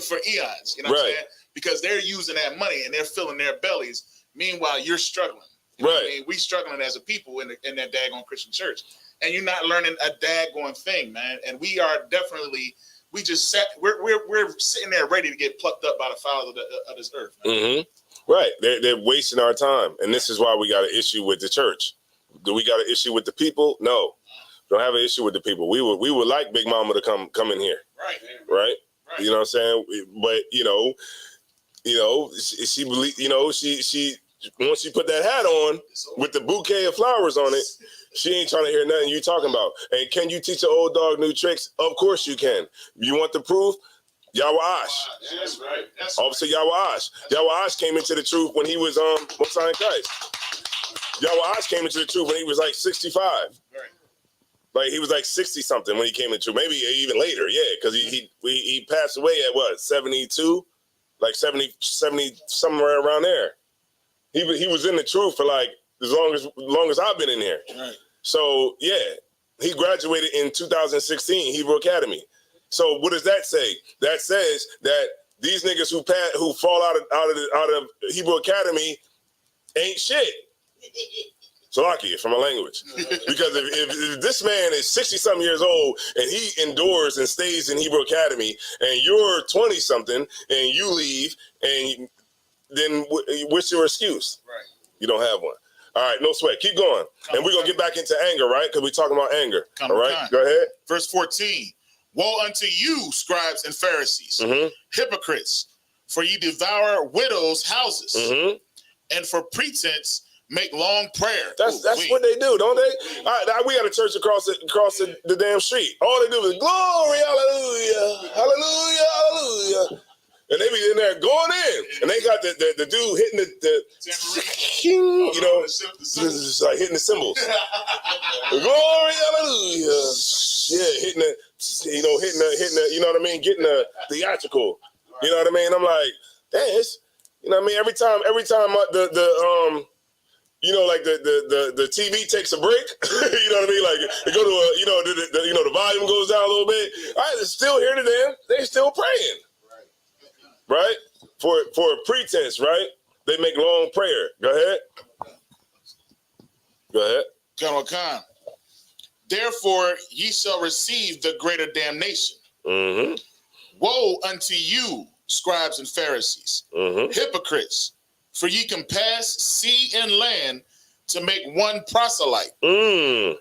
for eons. You know what I'm saying? Because they're using that money and they're filling their bellies. Meanwhile, you're struggling. You know what I mean? We struggling as a people in that daggone Christian church. And you're not learning a daggone thing, man. And we are definitely, we're sitting there ready to get plucked up by the fowls of this earth. Man. Mm-hmm. Right. They're wasting our time. And this is why we got an issue with the church. Do we got an issue with the people? No. Don't have an issue with the people. We would like Big Mama to come in here. Right. Right. You know what I'm saying? But she believe, she once she put that hat on with the bouquet of flowers on it, she ain't trying to hear nothing you talking about. And can you teach an old dog new tricks? Of course you can. You want the proof? Yahweh Ash. That's right. Officer Yahweh Ash. Yahweh Ash came into the truth when he was Messiah in Christ. Yahweh Ash came into the truth when he was like 65. Right. Like he was like 60 something when he came into, maybe even later, yeah, because he passed away at what, 72, like 70 somewhere around there. He was in the truth for like as long as I've been in here. Right. So yeah, he graduated in 2016 Hebrew Academy. So what does that say? That says that these niggas who fall out of Hebrew Academy ain't shit. Salakia from my language. Because if this man is 60-something years old and he endures and stays in Hebrew Academy and you're 20-something and you leave, and then what's your excuse? Right. You don't have one. All right, no sweat. Keep going. And we're going to get back into anger, right? Because we're talking about anger. All right, go ahead. Verse 14. Woe unto you, scribes and Pharisees, hypocrites, for ye devour widows' houses, and for pretense make long prayer. That's what they do, don't they? All right, we got a church across the damn street. All they do is glory, hallelujah, hallelujah, hallelujah. And they be in there going in. And they got the dude hitting just like hitting the cymbals. Glory, hallelujah. Yeah, hitting the, you know what I mean? Getting the theatrical. You know what I mean? I'm like, dang, you know what I mean? Every time the TV takes a break, you know what I mean? Like they go to the volume goes down a little bit. All right, they're still here to them. They're still praying. Right? For a pretense, right? They make long prayer. Go ahead. Colonel Khan. Therefore, ye shall receive the greater damnation. Woe unto you, scribes and Pharisees, hypocrites, for ye can pass sea and land to make one proselyte. And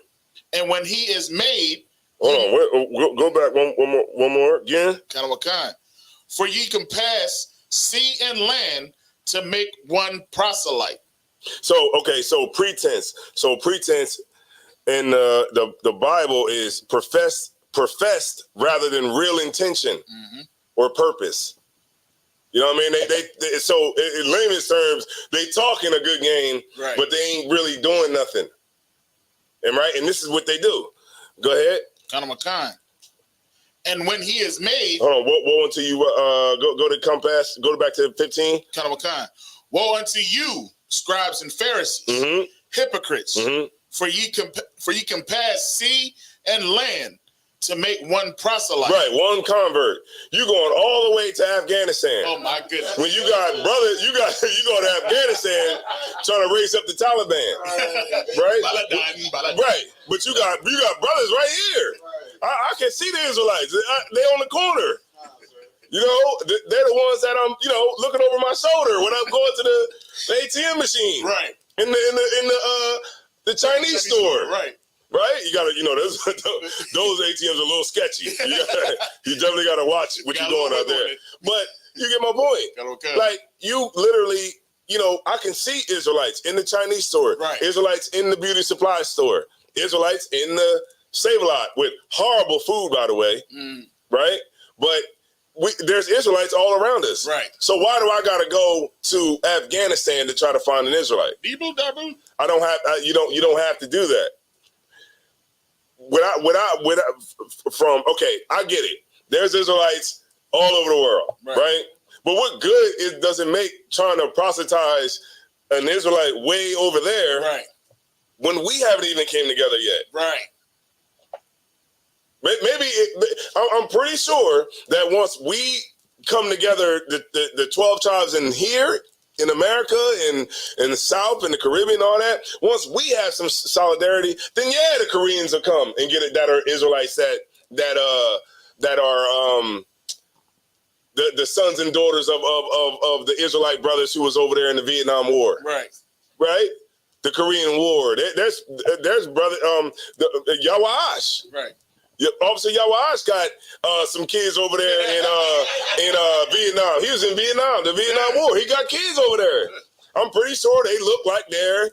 when he is made, go back one more again. Colonel Khan. For ye can pass sea and land to make one proselyte. So pretense. So pretense in the Bible is professed rather than real intention or purpose. You know what I mean? They so in layman's terms, they talking a good game, right, but they ain't really doing nothing. And this is what they do. Go ahead. Kana Makan. And when he is made, hold on. Woe unto you. Go to compass. Go back to 15. Kana Makan. Woe unto you, scribes and Pharisees, hypocrites, for ye can pass sea and land to make one proselyte. Right, one convert. You going all the way to Afghanistan. Oh my goodness. When you got brothers, you go to Afghanistan trying to raise up the Taliban. Right? Right. But you got brothers right here. I can see the Israelites. They on the corner. You know, they're the ones that I'm, looking over my shoulder when I'm going to the ATM machine. Right. In the Chinese store. Right. Right? You gotta, those ATMs are a little sketchy. You definitely gotta watch what you're doing out there. But you get my point. Okay. Like, you literally, I can see Israelites in the Chinese store, right. Israelites in the beauty supply store, Israelites in the Save-A-Lot with horrible food, by the way. Right? But there's Israelites all around us. Right. So why do I gotta go to Afghanistan to try to find an Israelite? I don't have. You don't have to do that. I get it. There's Israelites all over the world, right? But what good does it make trying to proselytize an Israelite way over there, right? When we haven't even came together yet, right? Maybe I'm pretty sure that once we come together, the 12 tribes in here in America and in the South and the Caribbean and all that, once we have some solidarity, then the Koreans will come and get it, that are Israelites that are the sons and daughters of the Israelite brothers who was over there in the Vietnam War. Right? The Korean War. There's brother Yawash. Right. Officer Yawash got some kids over there in Vietnam. He was in Vietnam, the Vietnam War. He got kids over there. I'm pretty sure they look like they're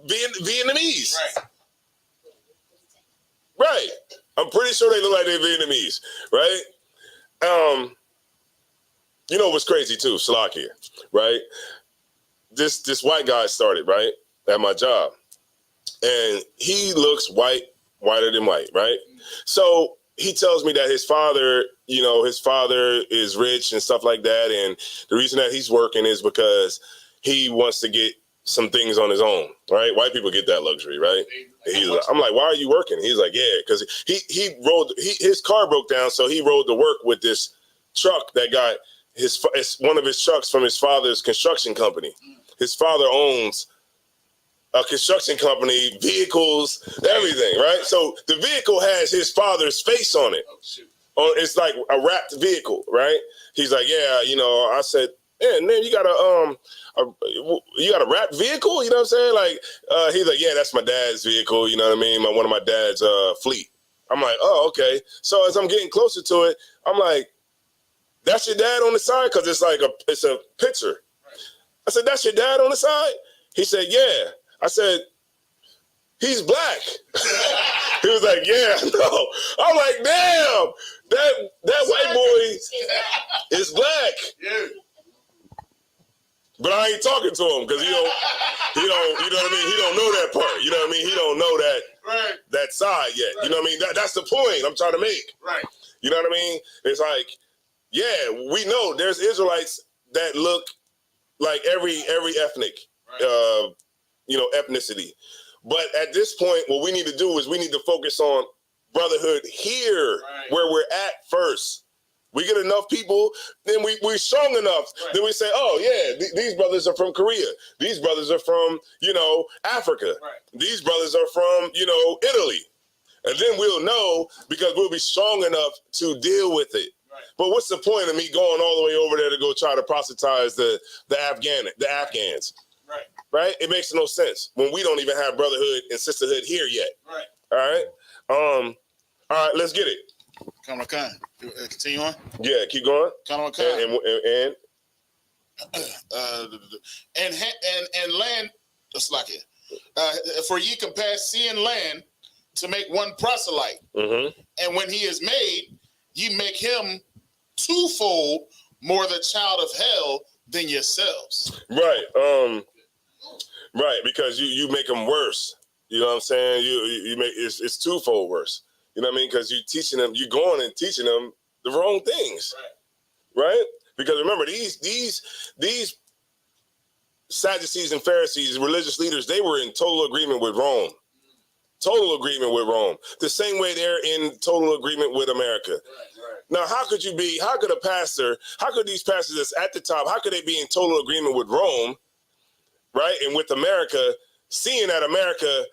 Vietnamese. Right. I'm pretty sure they look like they're Vietnamese. Right. You know what's crazy too, Slakia, right? This white guy started, right, at my job. And he looks whiter than white, right? So he tells me that his father is rich and stuff like that. And the reason that he's working is because he wants to get some things on his own, right? White people get that luxury, right? I'm like, why are you working? He's like, yeah, because his car broke down, so he rode to work with this truck that got one of his trucks from his father's construction company. His father owns a construction company, vehicles, everything, right? So the vehicle has his father's face on it. It's like a wrapped vehicle, right? He's like, yeah, I said, yeah, and then you got a wrapped vehicle, you know what I'm saying? Like, he's like, yeah, that's my dad's vehicle, you know what I mean? One of my dad's fleet. I'm like, oh, okay. So as I'm getting closer to it, I'm like, that's your dad on the side? Because it's a picture. I said, that's your dad on the side? He said, yeah. I said, he's black. He was like, yeah, no. I'm like, damn, that white boy is black. Yeah. But I ain't talking to him because he don't, you know what I mean? He don't know that part. You know what I mean? He don't know that side yet. You know what I mean? That's the point I'm trying to make. Right. You know what I mean? It's like, yeah, we know there's Israelites that look like every ethnic, ethnicity. But at this point, what we need to do is we need to focus on brotherhood here, where we're at first. We get enough people, then we're strong enough. Then we say, oh, yeah, these brothers are from Korea. These brothers are from, Africa. These brothers are from, Italy. And then we'll know because we'll be strong enough to deal with it. But what's the point of me going all the way over there to go try to proselytize the Afghans? Right? It makes no sense when we don't even have brotherhood and sisterhood here yet. All right? All right, let's get it. Continue on? Yeah, keep going. And land, just like it. For ye can pass sea and land to make one proselyte. Mm-hmm. And when he is made, ye make him twofold more the child of hell than yourselves. Right. Right, because you make them worse. You know what I'm saying? You make it's twofold worse. You know what I mean? Because you're going and teaching them the wrong things. Right? Because remember, these Sadducees and Pharisees, religious leaders, they were in total agreement with Rome. total agreement with Rome, the same way they're in total agreement with America. Right. Now, how could these pastors that's at the top, how could they be in total agreement with Rome, right, and with America, seeing that America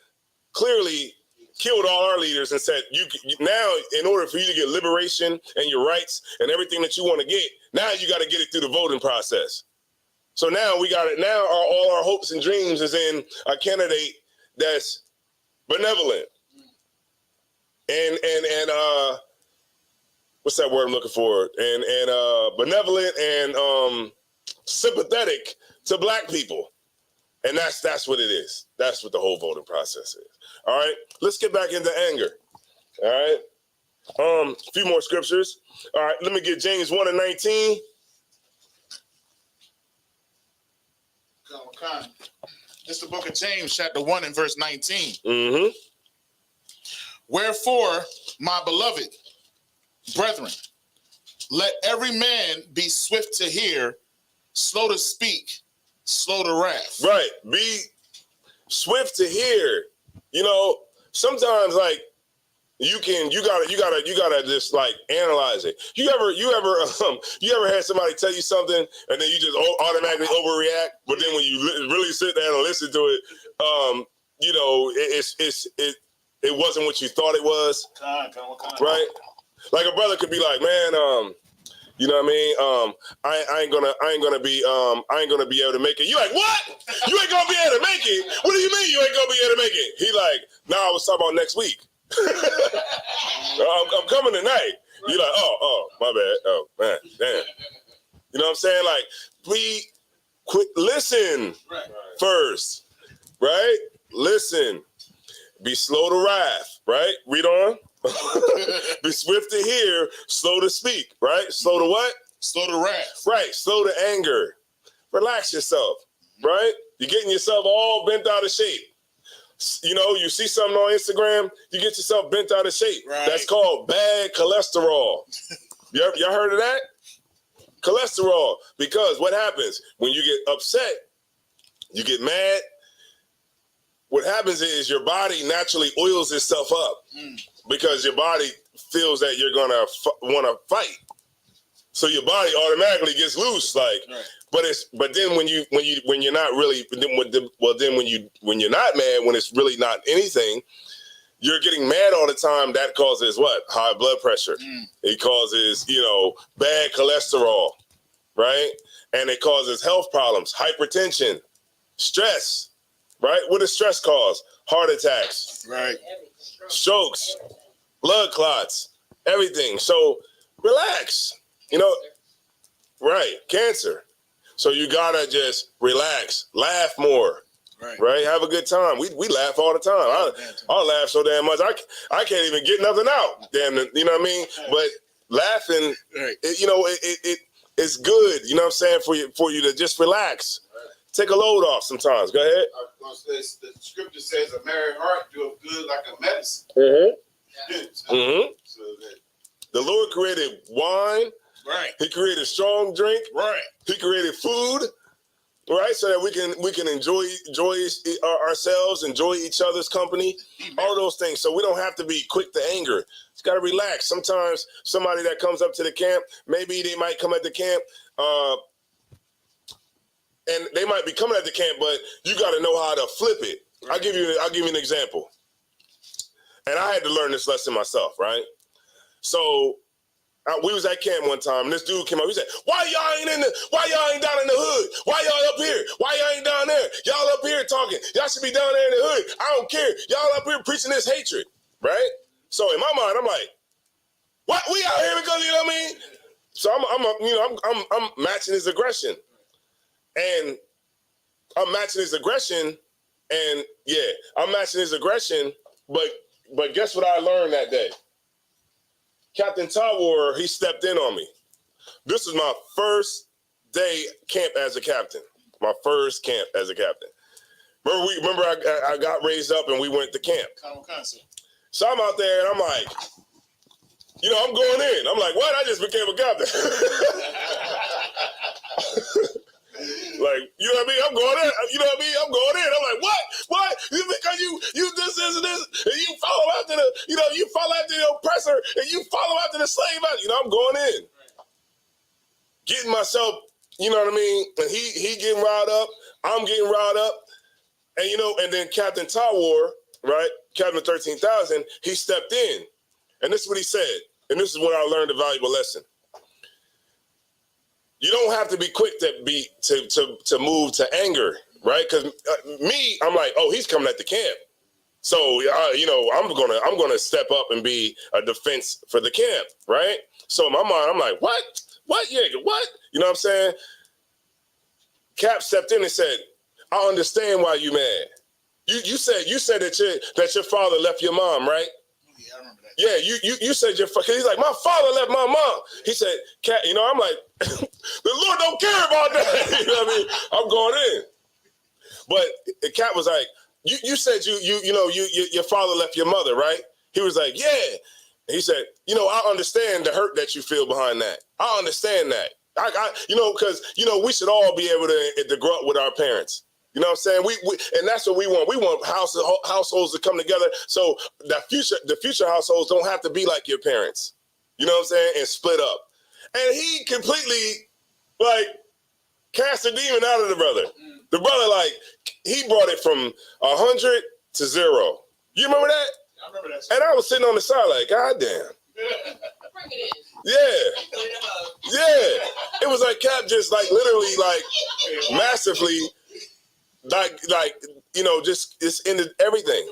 clearly killed all our leaders and said, now, in order for you to get liberation and your rights and everything that you want to get, now you got to get it through the voting process. So now we got it. Now all our hopes and dreams is in a candidate that's benevolent and what's that word I'm looking for? And benevolent and sympathetic to black people. And that's what it is. That's what the whole voting process is. All right, let's get back into anger. All right, a few more scriptures. All right, let me get James 1:19. It's the book of James, chapter 1 and verse 19. Mm-hmm. Wherefore, my beloved brethren, let every man be swift to hear, slow to speak, slow to wrath. Right, be swift to hear. You know, sometimes like you gotta just like analyze it. You ever had somebody tell you something and then you just automatically overreact, but then when you really sit down and listen to it, you know, it wasn't what you thought it was. Right? Like a brother could be like, man, you know what I mean? I ain't gonna be able to make it. You like, what? You ain't gonna be able to make it? What do you mean you ain't gonna be able to make it? He like, nah, I was talking about next week. I'm coming tonight. You like, oh, my bad. Oh, man, damn. You know what I'm saying? Like, listen first, right? Listen. Be slow to wrath, right? Read on. Be swift to hear, slow to speak, right? Slow to what? Slow to wrath. Right, slow to anger. Relax yourself, right? You're getting yourself all bent out of shape. You know, you see something on Instagram, you get yourself bent out of shape. Right. That's called bad cholesterol. Y'all heard of that? Cholesterol. Because what happens when you get upset, you get mad, what happens is your body naturally oils itself up because your body feels that you're gonna want to fight, so your body automatically gets loose. Like, but then when you're not really, when you're not mad, when it's really not anything, you're getting mad all the time. That causes what? High blood pressure. It causes, you know, bad cholesterol, right? And it causes health problems, hypertension, stress. Right? What does stress cause? Heart attacks, right? Strokes, blood clots, everything. So relax, you know, right? Cancer. So you gotta just relax, laugh more, right? Have a good time. We laugh all the time. I laugh so damn much I can't even get nothing out. Damn, you know what I mean? But laughing, you know, it's good. You know what I'm saying? For you to just relax. Take a load off sometimes. Go ahead. The scripture says a merry heart doeth good like a medicine. So the Lord created wine. Right. He created strong drink. Right. He created food. Right. So that we can enjoy ourselves, enjoy each other's company, all those things. So we don't have to be quick to anger. It's got to relax. Sometimes somebody that comes up to the camp, maybe they might come at the camp, and they might be coming at the camp, but you got to know how to flip it. Right. I'll give you an example. And I had to learn this lesson myself, right? So we was at camp one time, and this dude came up. He said, why y'all ain't down in the hood? Why y'all up here? Why y'all ain't down there? Y'all up here talking. Y'all should be down there in the hood. I don't care. Y'all up here preaching this hatred, right? So in my mind, I'm like, what? We out here because, you know what I mean? So I'm matching his aggression. And I'm matching his aggression, but guess what I learned that day? Captain Tawar, he stepped in on me. This was my first day camp as a captain. My first camp as a captain. Remember I got raised up and we went to camp. So I'm out there and I'm like, you know, I'm going in. I'm like, what? I just became a captain. Like, you know what I mean? I'm going in. You know what I mean? I'm going in. I'm like, what? Because you this this, and this, and you follow after you follow after the oppressor, and you follow after the slave. I'm going in, getting myself, you know what I mean? And he getting riled up, I'm getting riled up, and and then Captain Tawar, right? Captain 13,000, he stepped in, and this is what he said, and this is when I learned a valuable lesson. You don't have to be quick to move to anger, right? Because I'm like, oh, he's coming at the camp, so I'm gonna step up and be a defense for the camp, right? So in my mind, I'm like, what? Yeah, what? You know what I'm saying? Cap stepped in and said, I understand why you mad. You said that your father left your mom, right? Yeah, I remember that. Yeah, you said he's like, my father left my mom. He said, Cat, I'm like, the Lord don't care about that. You know what I mean? I'm going in. But the Cat was like, you said your father left your mother, right? He was like, yeah. He said, I understand the hurt that you feel behind that. I understand that. Because we should all be able to grow up with our parents. You know what I'm saying? We and that's what we want. We want households to come together so the future households don't have to be like your parents. You know what I'm saying? And split up. And he completely cast the demon out of the brother. The brother he brought it from 100 to 0. You remember that? I remember that. And I was sitting on the side like, God damn. Bring it in. Yeah. Yeah. It was like Cap just literally massively just ended everything.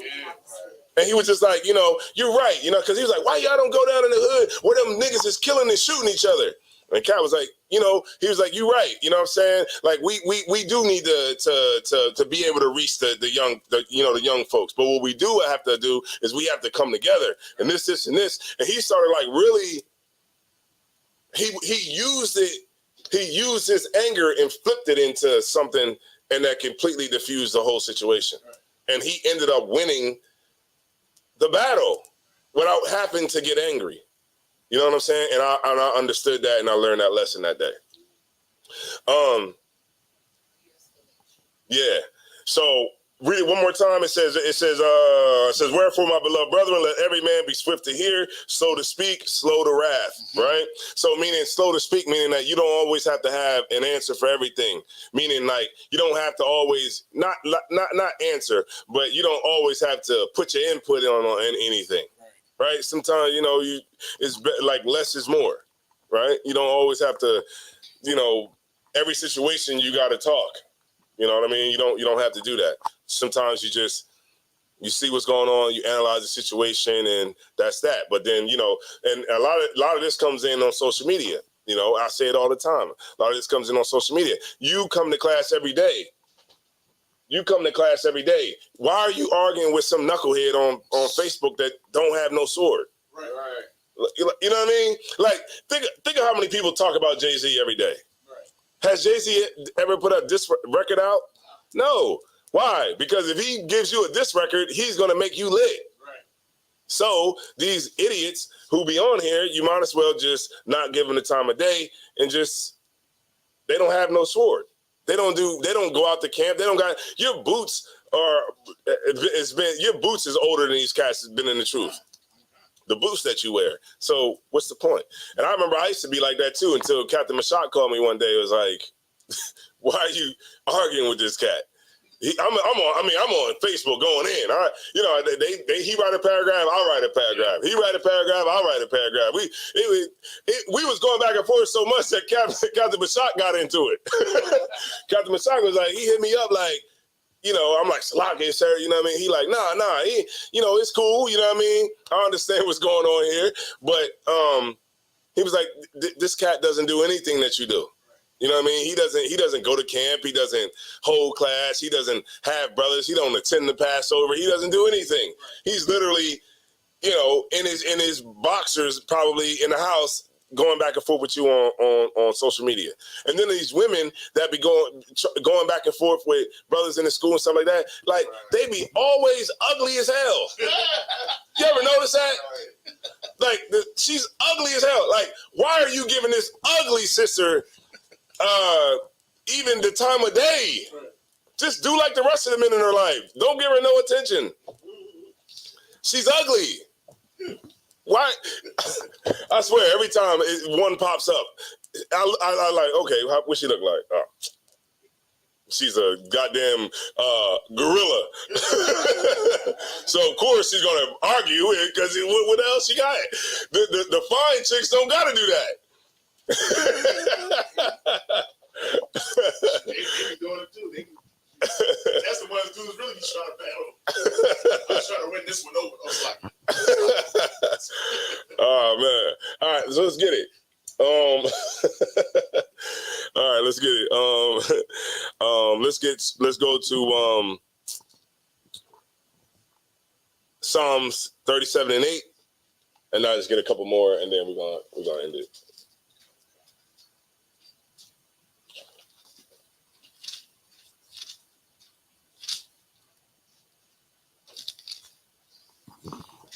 And he was just like, you're right, because he was like, why y'all don't go down in the hood where them niggas is killing and shooting each other? And Cap was like, he was like, you right, you know what I'm saying? Like we do need to be able to reach the young folks. But what we do have to do is we have to come together and this and this. And he started really, he used his anger and flipped it into something, and that completely diffused the whole situation. And he ended up winning the battle without having to get angry. You know what I'm saying? And I understood that, and I learned that lesson that day. Yeah. So read it one more time. It says, wherefore, my beloved brethren, let every man be swift to hear, slow to speak, slow to wrath, right? So meaning slow to speak, meaning that you don't always have to have an answer for everything. Meaning you don't have to always, not answer, but you don't always have to put your input on anything, right? Sometimes, it's less is more, right? You don't always have to, every situation you got to talk. You know what I mean? You don't have to do that. Sometimes you see what's going on, you analyze the situation, and that's that. But then, and a lot of this comes in on social media. I say it all the time. A lot of this comes in on social media. You come to class every day. Why are you arguing with some knucklehead on Facebook that don't have no sword? Right. You know what I mean? Think of how many people talk about Jay-Z every day. Has Jay-Z ever put a diss record out? No. Why? Because if he gives you a diss record, he's going to make you lit. Right. So these idiots who be on here, you might as well just not give them the time of day and they don't have no sword. They don't go out to camp. They don't got, your boots is older than these cats has been in the truth. The boots that you wear. So what's the point? And I remember I used to be like that too until Captain Mashak called me one day. It was like, why are you arguing with this cat? I'm on Facebook going in. He write a paragraph, I'll write a paragraph. He write a paragraph, I'll write a paragraph. We was going back and forth so much that Captain Mashak got into it. Captain Mashak was like, he hit me up like, I'm like, Salaki, sir, you know what I mean? He like, nah, it's cool, you know what I mean? I understand what's going on here. But he was like, this cat doesn't do anything that you do. You know what I mean? He doesn't go to camp. He doesn't hold class. He doesn't have brothers. He don't attend the Passover. He doesn't do anything. He's literally, in his boxers, probably in the house, going back and forth with you on social media. And then these women that be going back and forth with brothers in the school and stuff like that, they be always ugly as hell. You ever notice that? She's ugly as hell. Why are you giving this ugly sister even the time of day? Just do like the rest of the men in her life. Don't give her no attention. She's ugly. Why? I swear, every time one pops up, I like, okay, what's she look like? Oh. She's a goddamn gorilla. So, of course, she's going to argue it because what else she got? The fine chicks don't got to do that. They be doing it too. That's the ones dudes really be trying to battle. I'm trying to win this one over. I was like, oh man! All right, so let's get it. All right, let's get it. Let's go to Psalms 37 and 8, and now just get a couple more, and then we're gonna end it.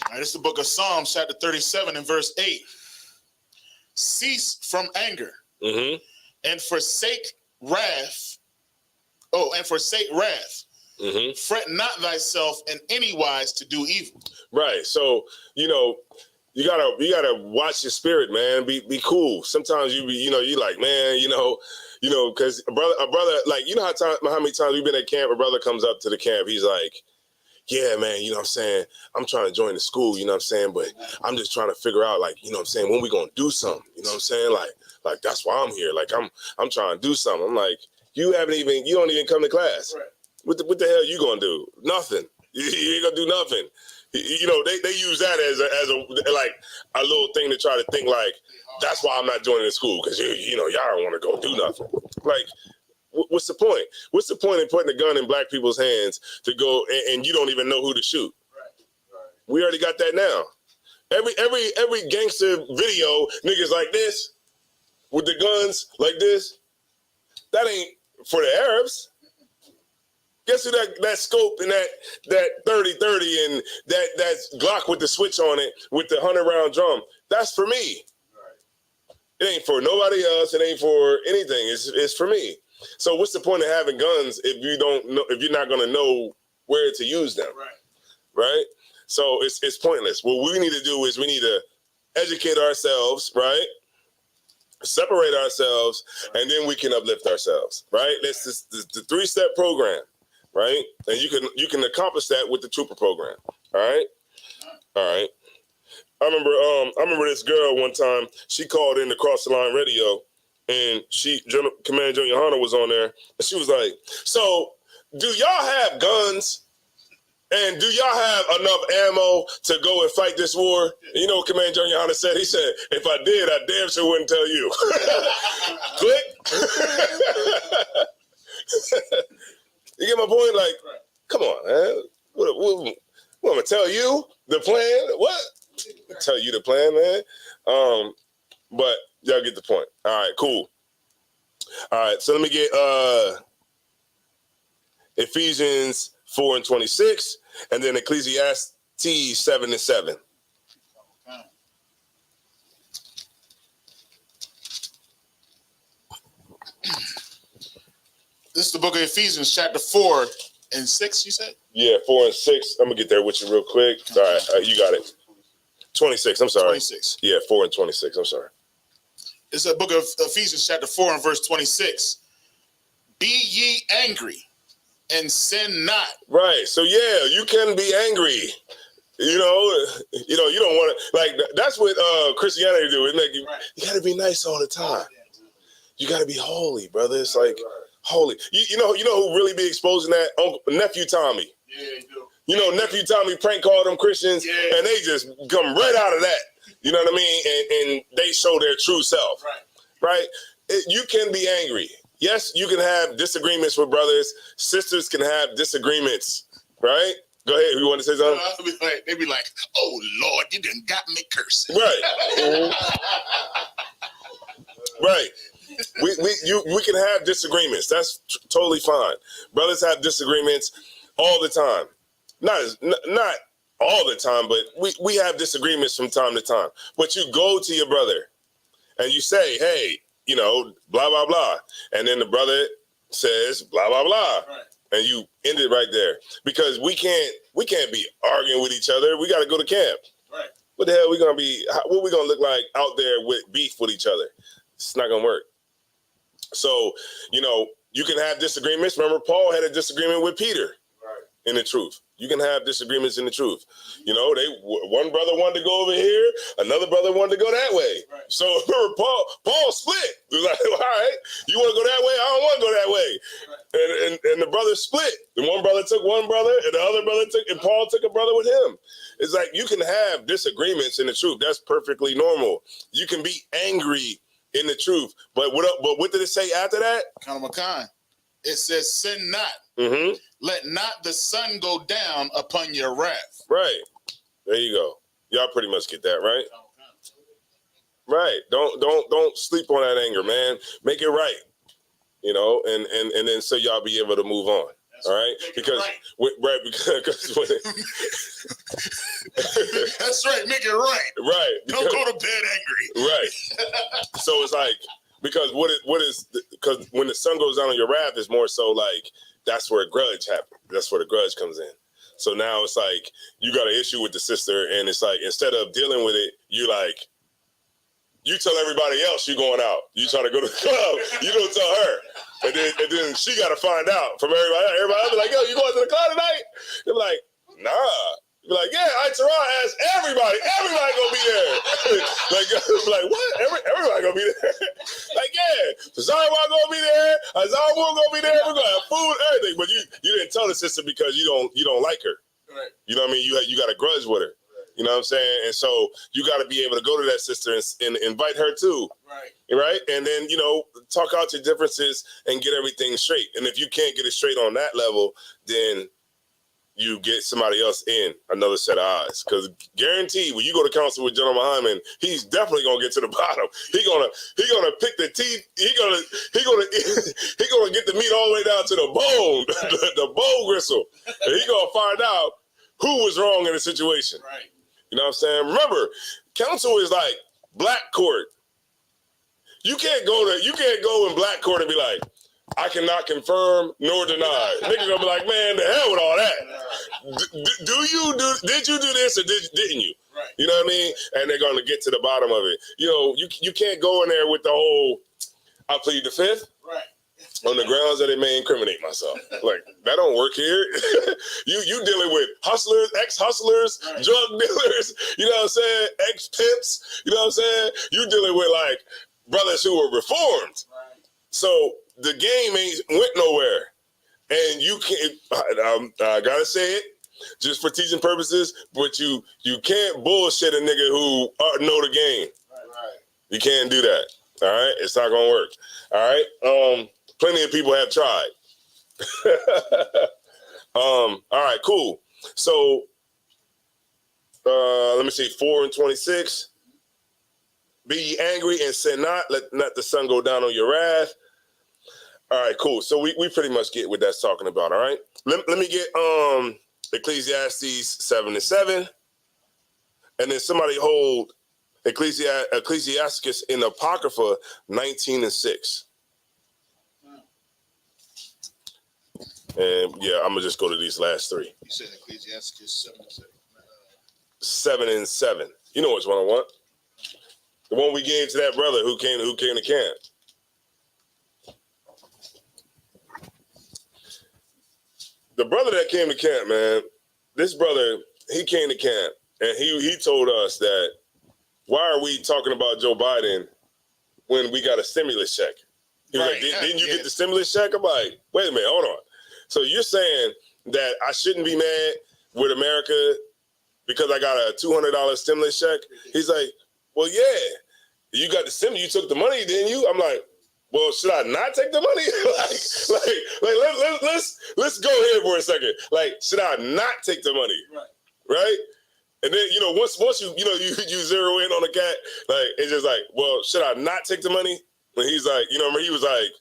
all right, this is the book of Psalms, chapter 37 and verse 8. Cease from anger and forsake wrath. Oh, and forsake wrath. Fret not thyself in any wise to do evil. Right. So, you gotta watch your spirit, man. Be cool. Sometimes you like, man, because a brother, like, how many times we've been at camp, a brother comes up to the camp, he's like, yeah, man, you know what I'm saying? I'm trying to join the school, you know what I'm saying? But I'm just trying to figure out, like, you know what I'm saying, when we gonna do something, you know what I'm saying? Like that's why I'm here. Like I'm trying to do something. I'm like, you don't even come to class. Right. What the hell you gonna do? Nothing. You ain't gonna do nothing. They use that as a like a little thing to try to think like, that's why I'm not joining the school, because y'all don't want to go do nothing. Like, what's the point? What's the point in putting a gun in black people's hands to go and you don't even know who to shoot? Right. We already got that now. Every gangster video, niggas like this, with the guns like this, that ain't for the Arabs. Guess who that scope and that 30-30 and that Glock with the switch on it with the 100-round drum? That's for me. Right. It ain't for nobody else. It ain't for anything. It's for me. So what's the point of having guns if you're not going to know where to use them? Right? So it's pointless. What we need to do is we need to educate ourselves, right? Separate ourselves, and then we can uplift ourselves, right? That's the 3-step program, right? And you can accomplish that with the Trooper program. All right. I remember this girl one time. She called in to Cross the Line Radio. And Commander Junior Hunter was on there, and she was like, so do y'all have guns? And do y'all have enough ammo to go and fight this war? And you know what Commander Junior Hunter said? He said, if I did, I damn sure wouldn't tell you. Click. You get my point? Like, come on, man. What I'm going to tell you? The plan? What? I'll tell you the plan, man. But y'all get the point. All right, cool. All right, so let me get Ephesians 4 and 26, and then Ecclesiastes 7 and 7. This is the book of Ephesians, chapter 4 and 6, you said? Yeah, 4 and 6. I'm going to get there with you real quick. All right, you got it. 26, I'm sorry. 26. Yeah, 4 and 26, I'm sorry. It's a book of Ephesians, chapter 4 and verse 26. Be ye angry and sin not. Right. So yeah, you can be angry. You don't want to, like, that's what Christianity do. It make you got to be nice all the time. You got to be holy, brother. It's like holy. You know who really be exposing that? Nephew Tommy. Yeah, you do. You know, Nephew Tommy prank called them Christians, and they just come right out of that. You know what I mean? And they show their true self. Right? You can be angry. Yes, you can have disagreements with brothers. Sisters can have disagreements. Right? Go ahead. You want to say something? They'd be like, oh, Lord, you done got me cursing. Right. Right. We can have disagreements. That's totally fine. Brothers have disagreements all the time. Not all the time, but we have disagreements from time to time. But you go to your brother and you say, hey, blah, blah, blah. And then the brother says, blah, blah, blah. Right. and you end it right there, because we can't be arguing with each other. We got to go to camp. Right. What the hell we gonna be? What we gonna look like out there with beef with each other? It's not gonna work. So, you know, you can have disagreements. Remember, Paul had a disagreement with Peter in the truth. You can have disagreements in the truth. You know, one brother wanted to go over here, another brother wanted to go that way. Right. So remember, Paul split. He was like, all right, you want to go that way? I don't want to go that way. Right. And the brothers split. And one brother took one brother, and the other brother took, and Paul took a brother with him. It's like, you can have disagreements in the truth. That's perfectly normal. You can be angry in the truth. But what did it say after that? Colonel McCon, it says, sin not. Mm-hmm. Let not the sun go down upon your wrath. Right. There you go. Y'all pretty much get that, right? Right. Don't sleep on that anger, man. Make it right. You know, and then so y'all be able to move on. That's all right? Because because when that's right, make it right. Right. Don't go to bed angry. Right. So it's like, because because when the sun goes down on your wrath, it's more so like, that's where a grudge happens. That's where the grudge comes in. So now it's like, you got an issue with the sister, and it's like, instead of dealing with it, you tell everybody else you going out. You try to go to the club, you don't tell her. And then she got to find out from everybody. Everybody else be like, yo, you going to the club tonight? They're like, nah. Be like, yeah, Teron asked everybody. Everybody gonna be there. like what? Everybody gonna be there. Like, yeah, Zarwa gonna be there. Azarwu gonna be there. We're gonna have food, everything. But you didn't tell the sister because you don't like her. Right. You know what I mean? You got a grudge with her. You know what I'm saying? And so you got to be able to go to that sister and invite her too. Right. Right. And then, you know, talk out your differences and get everything straight. And if you can't get it straight on that level, then you get somebody else in, another set of eyes. Because guaranteed, when you go to counsel with General Muhammad, he's definitely gonna get to the bottom. He gonna pick the teeth. He gonna get the meat all the way down to the bone, the bone gristle. And he gonna find out who was wrong in the situation. Right. You know what I'm saying? Remember, counsel is like black court. You can't go in black court and be like, I cannot confirm nor deny. Nigga gonna be like, man, the hell with all that. Did you do this or didn't you? Right. You know what I mean? And they're gonna get to the bottom of it. You know, you can't go in there with the whole, I plead the fifth. Right. On the grounds that it may incriminate myself. Like, that don't work here. you dealing with hustlers, ex-hustlers, right, drug dealers, you know what I'm saying, ex-pimps, you know what I'm saying? You dealing with like brothers who were reformed. Right. So the game ain't went nowhere. And you can't, I gotta say it, just for teaching purposes, but you can't bullshit a nigga who know the game. Right. You can't do that. All right? It's not gonna work. All right? Plenty of people have tried. All right, cool. So let me see, 4 and 26. Be ye angry and sin not, let not the sun go down on your wrath. All right, cool. So we pretty much get what that's talking about, all right? Let me get Ecclesiastes 7 and 7. And then somebody hold Ecclesiasticus in Apocrypha 19 and 6. And yeah, I'm gonna just go to these last three. You said Ecclesiastes 7 and 7. 7 and 7. You know which one I want. The one we gave to that brother who came to camp. The brother that came to camp, man, this brother, he came to camp and he told us that, why are we talking about Joe Biden when we got a stimulus check? He was like, didn't you get the stimulus check? I'm like, wait a minute, hold on. So you're saying that I shouldn't be mad with America because I got a $200 stimulus check? He's like, well, yeah, you got the stimulus, you took the money, didn't you? I'm like, well, should I not take the money? let's go here for a second. Like, should I not take the money? Right? And then, you know, once you zero in on the cat, like, it's just like, well, should I not take the money? And he's like, you know, he was like,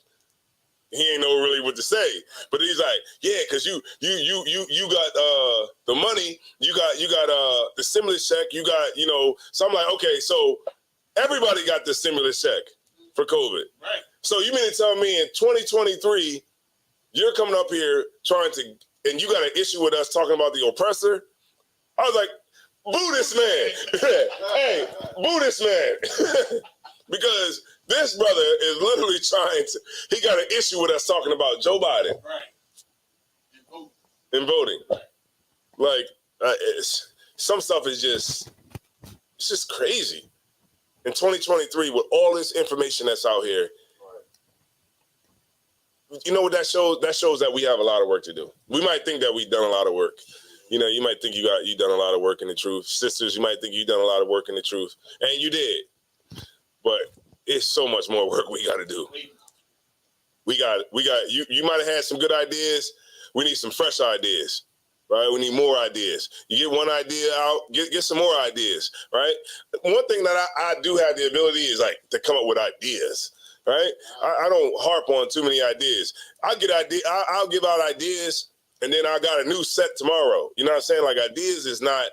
he ain't know really what to say, but he's like, yeah, because you got the money, you got the stimulus check, you got, you know. So I'm like, okay, so everybody got the stimulus check for COVID, right? So you mean to tell me in 2023 You're coming up here trying to, and you got an issue with us talking about the oppressor. I was like, boo this man. Hey, boo this man. Because this brother is literally trying to, he got an issue with us talking about Joe Biden. Right. And voting. Right. Like, some stuff is just, it's just crazy. In 2023, with all this information that's out here, you know what that shows? That shows that we have a lot of work to do. We might think that we've done a lot of work. You know, you might think you done a lot of work in the truth. Sisters, you might think you've done a lot of work in the truth. And you did. But it's so much more work we got to do. We got you might have had some good ideas. We need some fresh ideas. Right? We need more ideas. You get one idea out, get some more ideas, right? One thing that I do have the ability is like to come up with ideas, right? I don't harp on too many ideas. I'll give out ideas, and then I got a new set tomorrow. You know what I'm saying? Like, ideas is not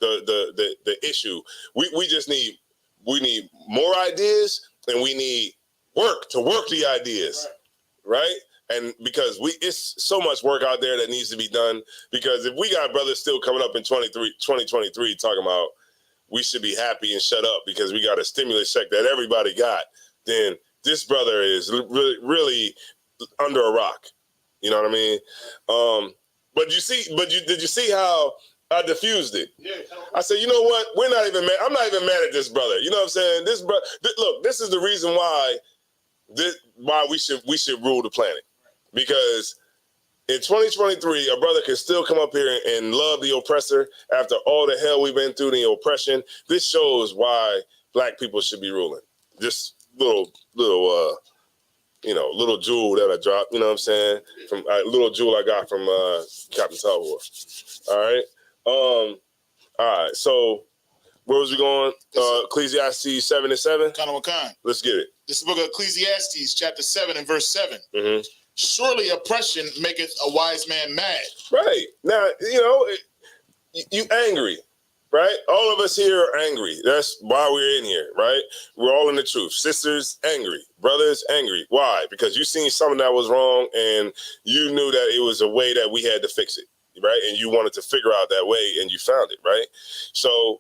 the issue. We just need more ideas, and we need work to work the ideas, right? And because it's so much work out there that needs to be done. Because if we got brothers still coming up in 2023 talking about we should be happy and shut up because we got a stimulus check that everybody got, then this brother is really under a rock. You know what I mean? But did you see how I diffused it? Yeah. I said, you know what? We're not even mad. I'm not even mad at this brother. You know what I'm saying? This brother. Look, this is the reason why we should rule the planet. Because in 2023, a brother can still come up here and love the oppressor after all the hell we've been through, the oppression. This shows why black people should be ruling. Just little jewel that I dropped, you know what I'm saying? From little jewel I got from Captain Talbot. All right. So where was we going? Ecclesiastes 7:7. Kanawakan. Let's get it. This is the book of Ecclesiastes, chapter 7 and verse 7. Mm-hmm. Surely oppression maketh a wise man mad. Right. Now, you angry, right? All of us here are angry. That's why we're in here, right? We're all in the truth. Sisters, angry. Brothers, angry. Why? Because you seen something that was wrong and you knew that it was a way that we had to fix it, right? And you wanted to figure out that way and you found it, right? So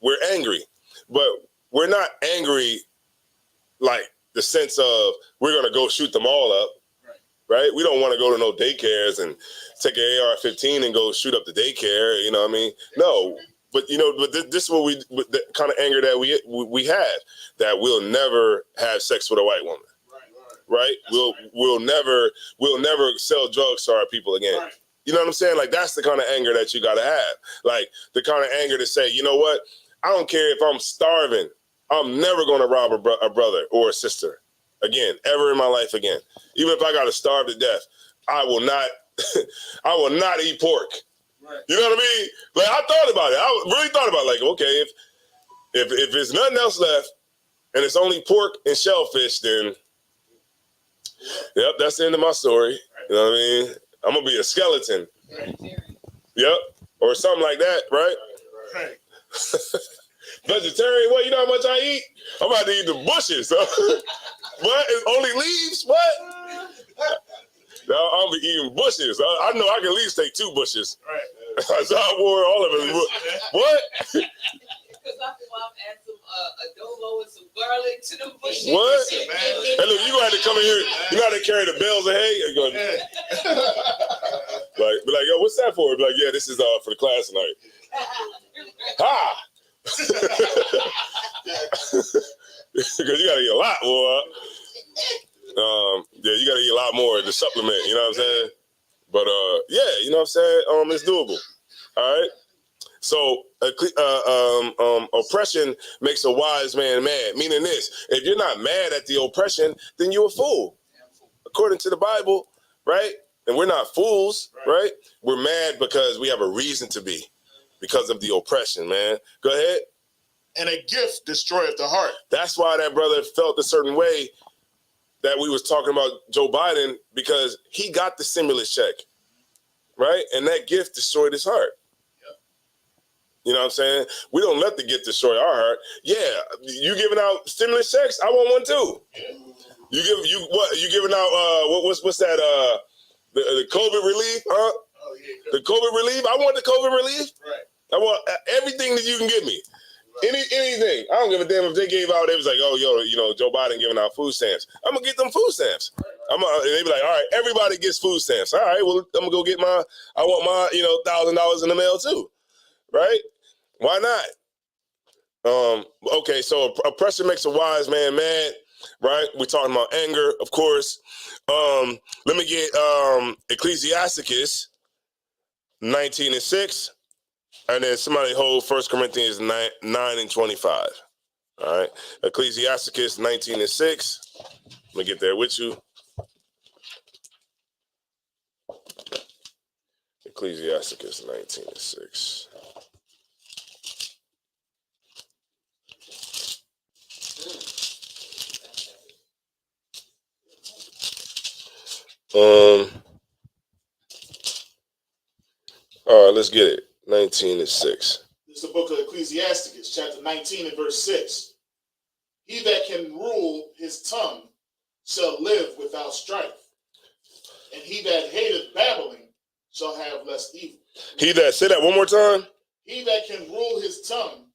we're angry, but we're not angry like the sense of we're going to go shoot them all up. Right? We don't want to go to no daycares and take an AR-15 and go shoot up the daycare. You know what I mean? No, but this is what the kind of anger that we have, that we'll never have sex with a white woman. Right? We'll never sell drugs to our people again. Right. You know what I'm saying? Like, that's the kind of anger that you got to have. Like, the kind of anger to say, you know what? I don't care if I'm starving. I'm never going to rob a brother or a sister again, ever in my life again. Even if I got to starve to death, I will not eat pork. Right. You know what I mean? Like, I thought about it. I really thought about it. Like, okay, if there's nothing else left and it's only pork and shellfish, then yep, that's the end of my story. You know what I mean? I'm gonna be a skeleton. Yep, or something like that, right? Right. Vegetarian? What? You know how much I eat? I'm about to eat the bushes. What? It's only leaves? What? No, I'm gonna be eating bushes. I know I can at least take 2 bushes. Right. So I wore all of it. What? Because I can add some adobo and some garlic to the bushes. What? Hey, look, you gonna have to come in here. You gotta carry the bales of hay. Be like, yo, what's that for? Be like, yeah, this is for the class tonight. Ha! Because you gotta eat a lot, boy. Yeah, you gotta eat a lot more to supplement. You know what I'm saying? But yeah, you know what I'm saying. It's doable. All right. So oppression makes a wise man mad. Meaning this: if you're not mad at the oppression, then you're a fool, according to the Bible, right? And we're not fools, right? We're mad because we have a reason to be, because of the oppression. Man, go ahead. And a gift destroyeth the heart. That's why that brother felt a certain way that we was talking about Joe Biden, because he got the stimulus check, right? And that gift destroyed his heart. Yep. You know what I'm saying? We don't let the gift destroy our heart. Yeah, you giving out stimulus checks? I want one too. You giving out what's that The COVID relief, huh? Oh, yeah. The COVID relief. I want the COVID relief. Right. I want everything that you can give me. Anything. I don't give a damn if they gave out. They was like, oh, Joe Biden giving out food stamps. I'm gonna get them food stamps. They be like, all right, everybody gets food stamps. All right, well, I'm gonna go get I want my, $1,000 in the mail too, right? Why not? Okay, so oppression makes a wise man mad, right? We're talking about anger, of course. Let me get Ecclesiasticus 19:6. And then somebody hold 1 Corinthians 9:25. All right. Ecclesiasticus 19:6. Let me get there with you. Ecclesiasticus 19:6. All right, let's get it. 19:6. This is the book of Ecclesiasticus, chapter 19 and verse 6. He that can rule his tongue shall live without strife, and he that hateth babbling shall have less evil. He that, say that one more time. He that can rule his tongue.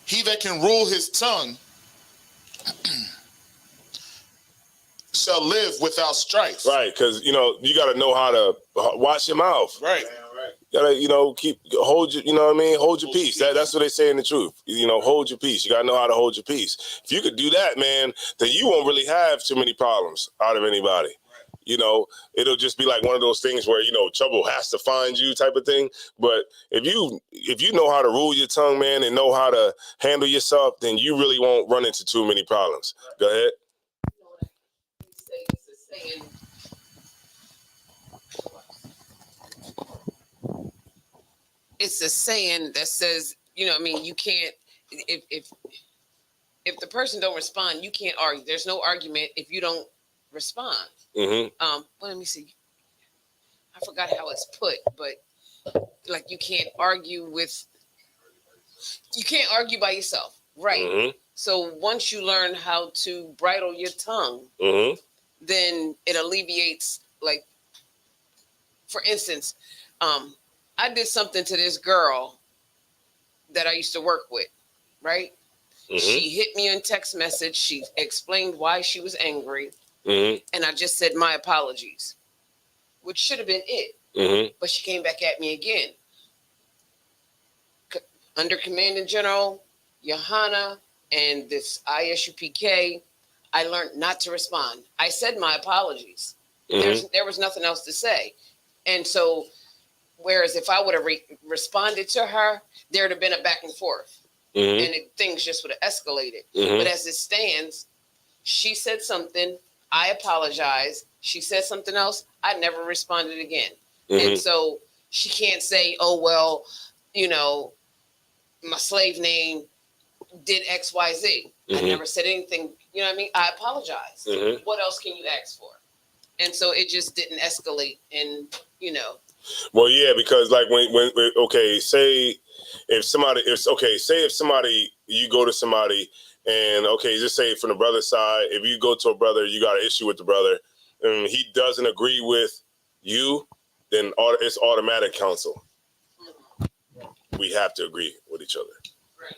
He that can rule his tongue shall live without strife. Right, because you got to know how to watch your mouth. Right. You gotta, hold your, hold your peace. That's what they say in the truth. Hold your peace. You gotta know how to hold your peace. If you could do that, man, then you won't really have too many problems out of anybody. Right. It'll just be like one of those things where, trouble has to find you type of thing. But if you know how to rule your tongue, man, and know how to handle yourself, then you really won't run into too many problems. Right. Go ahead. It's a saying that says, you can't, if the person don't respond, you can't argue. There's no argument if you don't respond. Mm-hmm. Well, let me see. I forgot how it's put, but like you can't argue by yourself, right? Mm-hmm. So once you learn how to bridle your tongue, mm-hmm. then it alleviates, like, for instance, I did something to this girl that I used to work with, right? Mm-hmm. She hit me on text message. She explained why she was angry. Mm-hmm. And I just said my apologies, which should have been it. Mm-hmm. But she came back at me again. Under Commanding General Johanna and this ISUPK, I learned not to respond. I said my apologies. Mm-hmm. There was nothing else to say. And so, whereas if I would have responded to her, there would have been a back and forth. Mm-hmm. And things just would have escalated. Mm-hmm. But as it stands, she said something, I apologized. She said something else, I never responded again. Mm-hmm. And so she can't say, oh, well, my slave name did X, Y, Z. Mm-hmm. I never said anything, I apologize. Mm-hmm. What else can you ask for? And so it just didn't escalate and, Well, yeah, because like say if somebody, you go to somebody and just say from the brother side, if you go to a brother, you got an issue with the brother and he doesn't agree with you, then it's automatic counsel. Mm-hmm. We have to agree with each other. Right.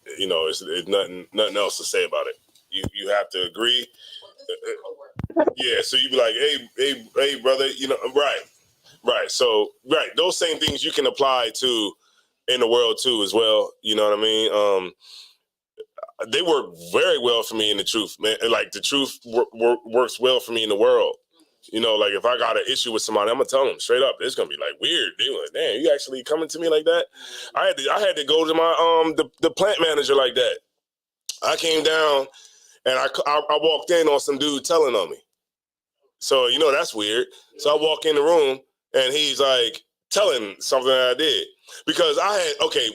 It's nothing else to say about it. You have to agree. Yeah, so you be like, hey, brother, right. So, right, those same things you can apply to in the world too, as well. You know what I mean? They work very well for me in the truth, man. Like the truth works well for me in the world. Like if I got an issue with somebody, I'm gonna tell them straight up. It's gonna be like weird. They're like, damn, you actually coming to me like that? I had to go to my the plant manager like that. I came down and I walked in on some dude telling on me. So, that's weird. So I walk in the room and he's like telling something that I did. Because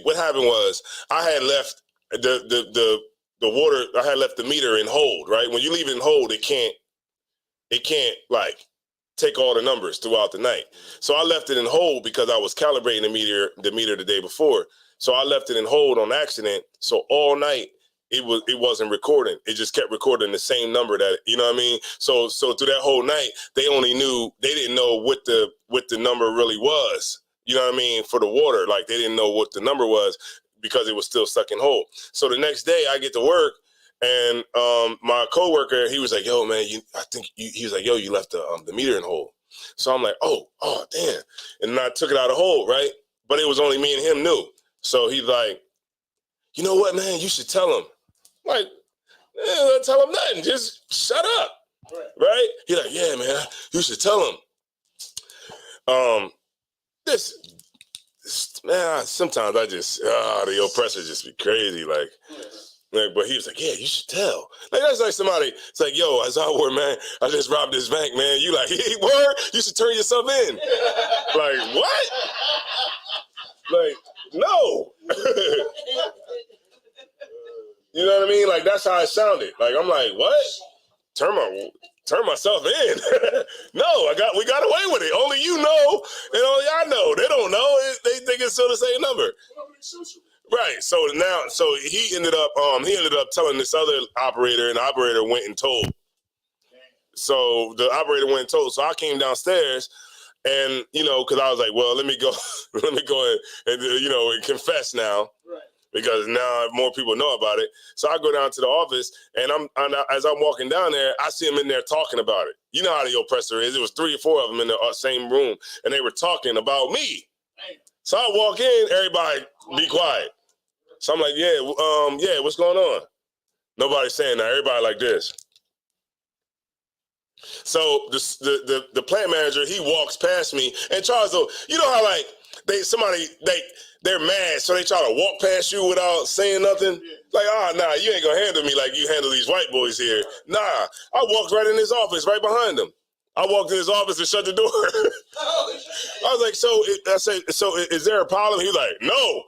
what happened was I had left the water, I had left the meter in hold, right? When you leave it in hold, it can't like take all the numbers throughout the night. So I left it in hold because I was calibrating the meter the day before. So I left it in hold on accident. So all night it wasn't recording. It just kept recording the same number that, you know what I mean? So through that whole night, they didn't know what the number really was. You know what I mean? For the water, like they didn't know what the number was because it was still stuck in hole. So the next day I get to work and my coworker, he was like, yo, man, he was like, yo, you left the meter in hole. So I'm like, oh, damn. And then I took it out of hole, right? But it was only me and him knew. So he's like, you know what, man, you should tell him. Like, don't tell him nothing. Just shut up, right? He's like, yeah, man, you should tell him. This man, sometimes I just, the oppressor just be crazy, like, but he was like, yeah, you should tell. Like, that's like somebody, it's like, yo, as I were, man, I just robbed this bank, man. You like, hey, word, you should turn yourself in. Like, what? Like, no. You know what I mean? Like, that's how it sounded. Like, I'm like, what? Turn myself in. No, we got away with it. Only you know, and only I know. They don't know. They think it's still the same number. Right. So he ended up telling this other operator, and the operator went and told. So the operator went and told. So I came downstairs, and because I was like, well, let me go and confess now. Right. Because now more people know about it. So I go down to the office, and as I'm walking down there, I see them in there talking about it. You know how the oppressor is. It was 3 or 4 of them in the same room, and they were talking about me. So I walk in, everybody be quiet. So I'm like, yeah, what's going on? Nobody's saying that. Everybody like this. So the plant manager, he walks past me, and Charles, though, you know how like they're mad, so they try to walk past you without saying nothing. Like, nah, you ain't gonna handle me like you handle these white boys here. Nah, I walked right in his office, right behind him. I walked in his office and shut the door. I was like, so is there a problem? He was like, no.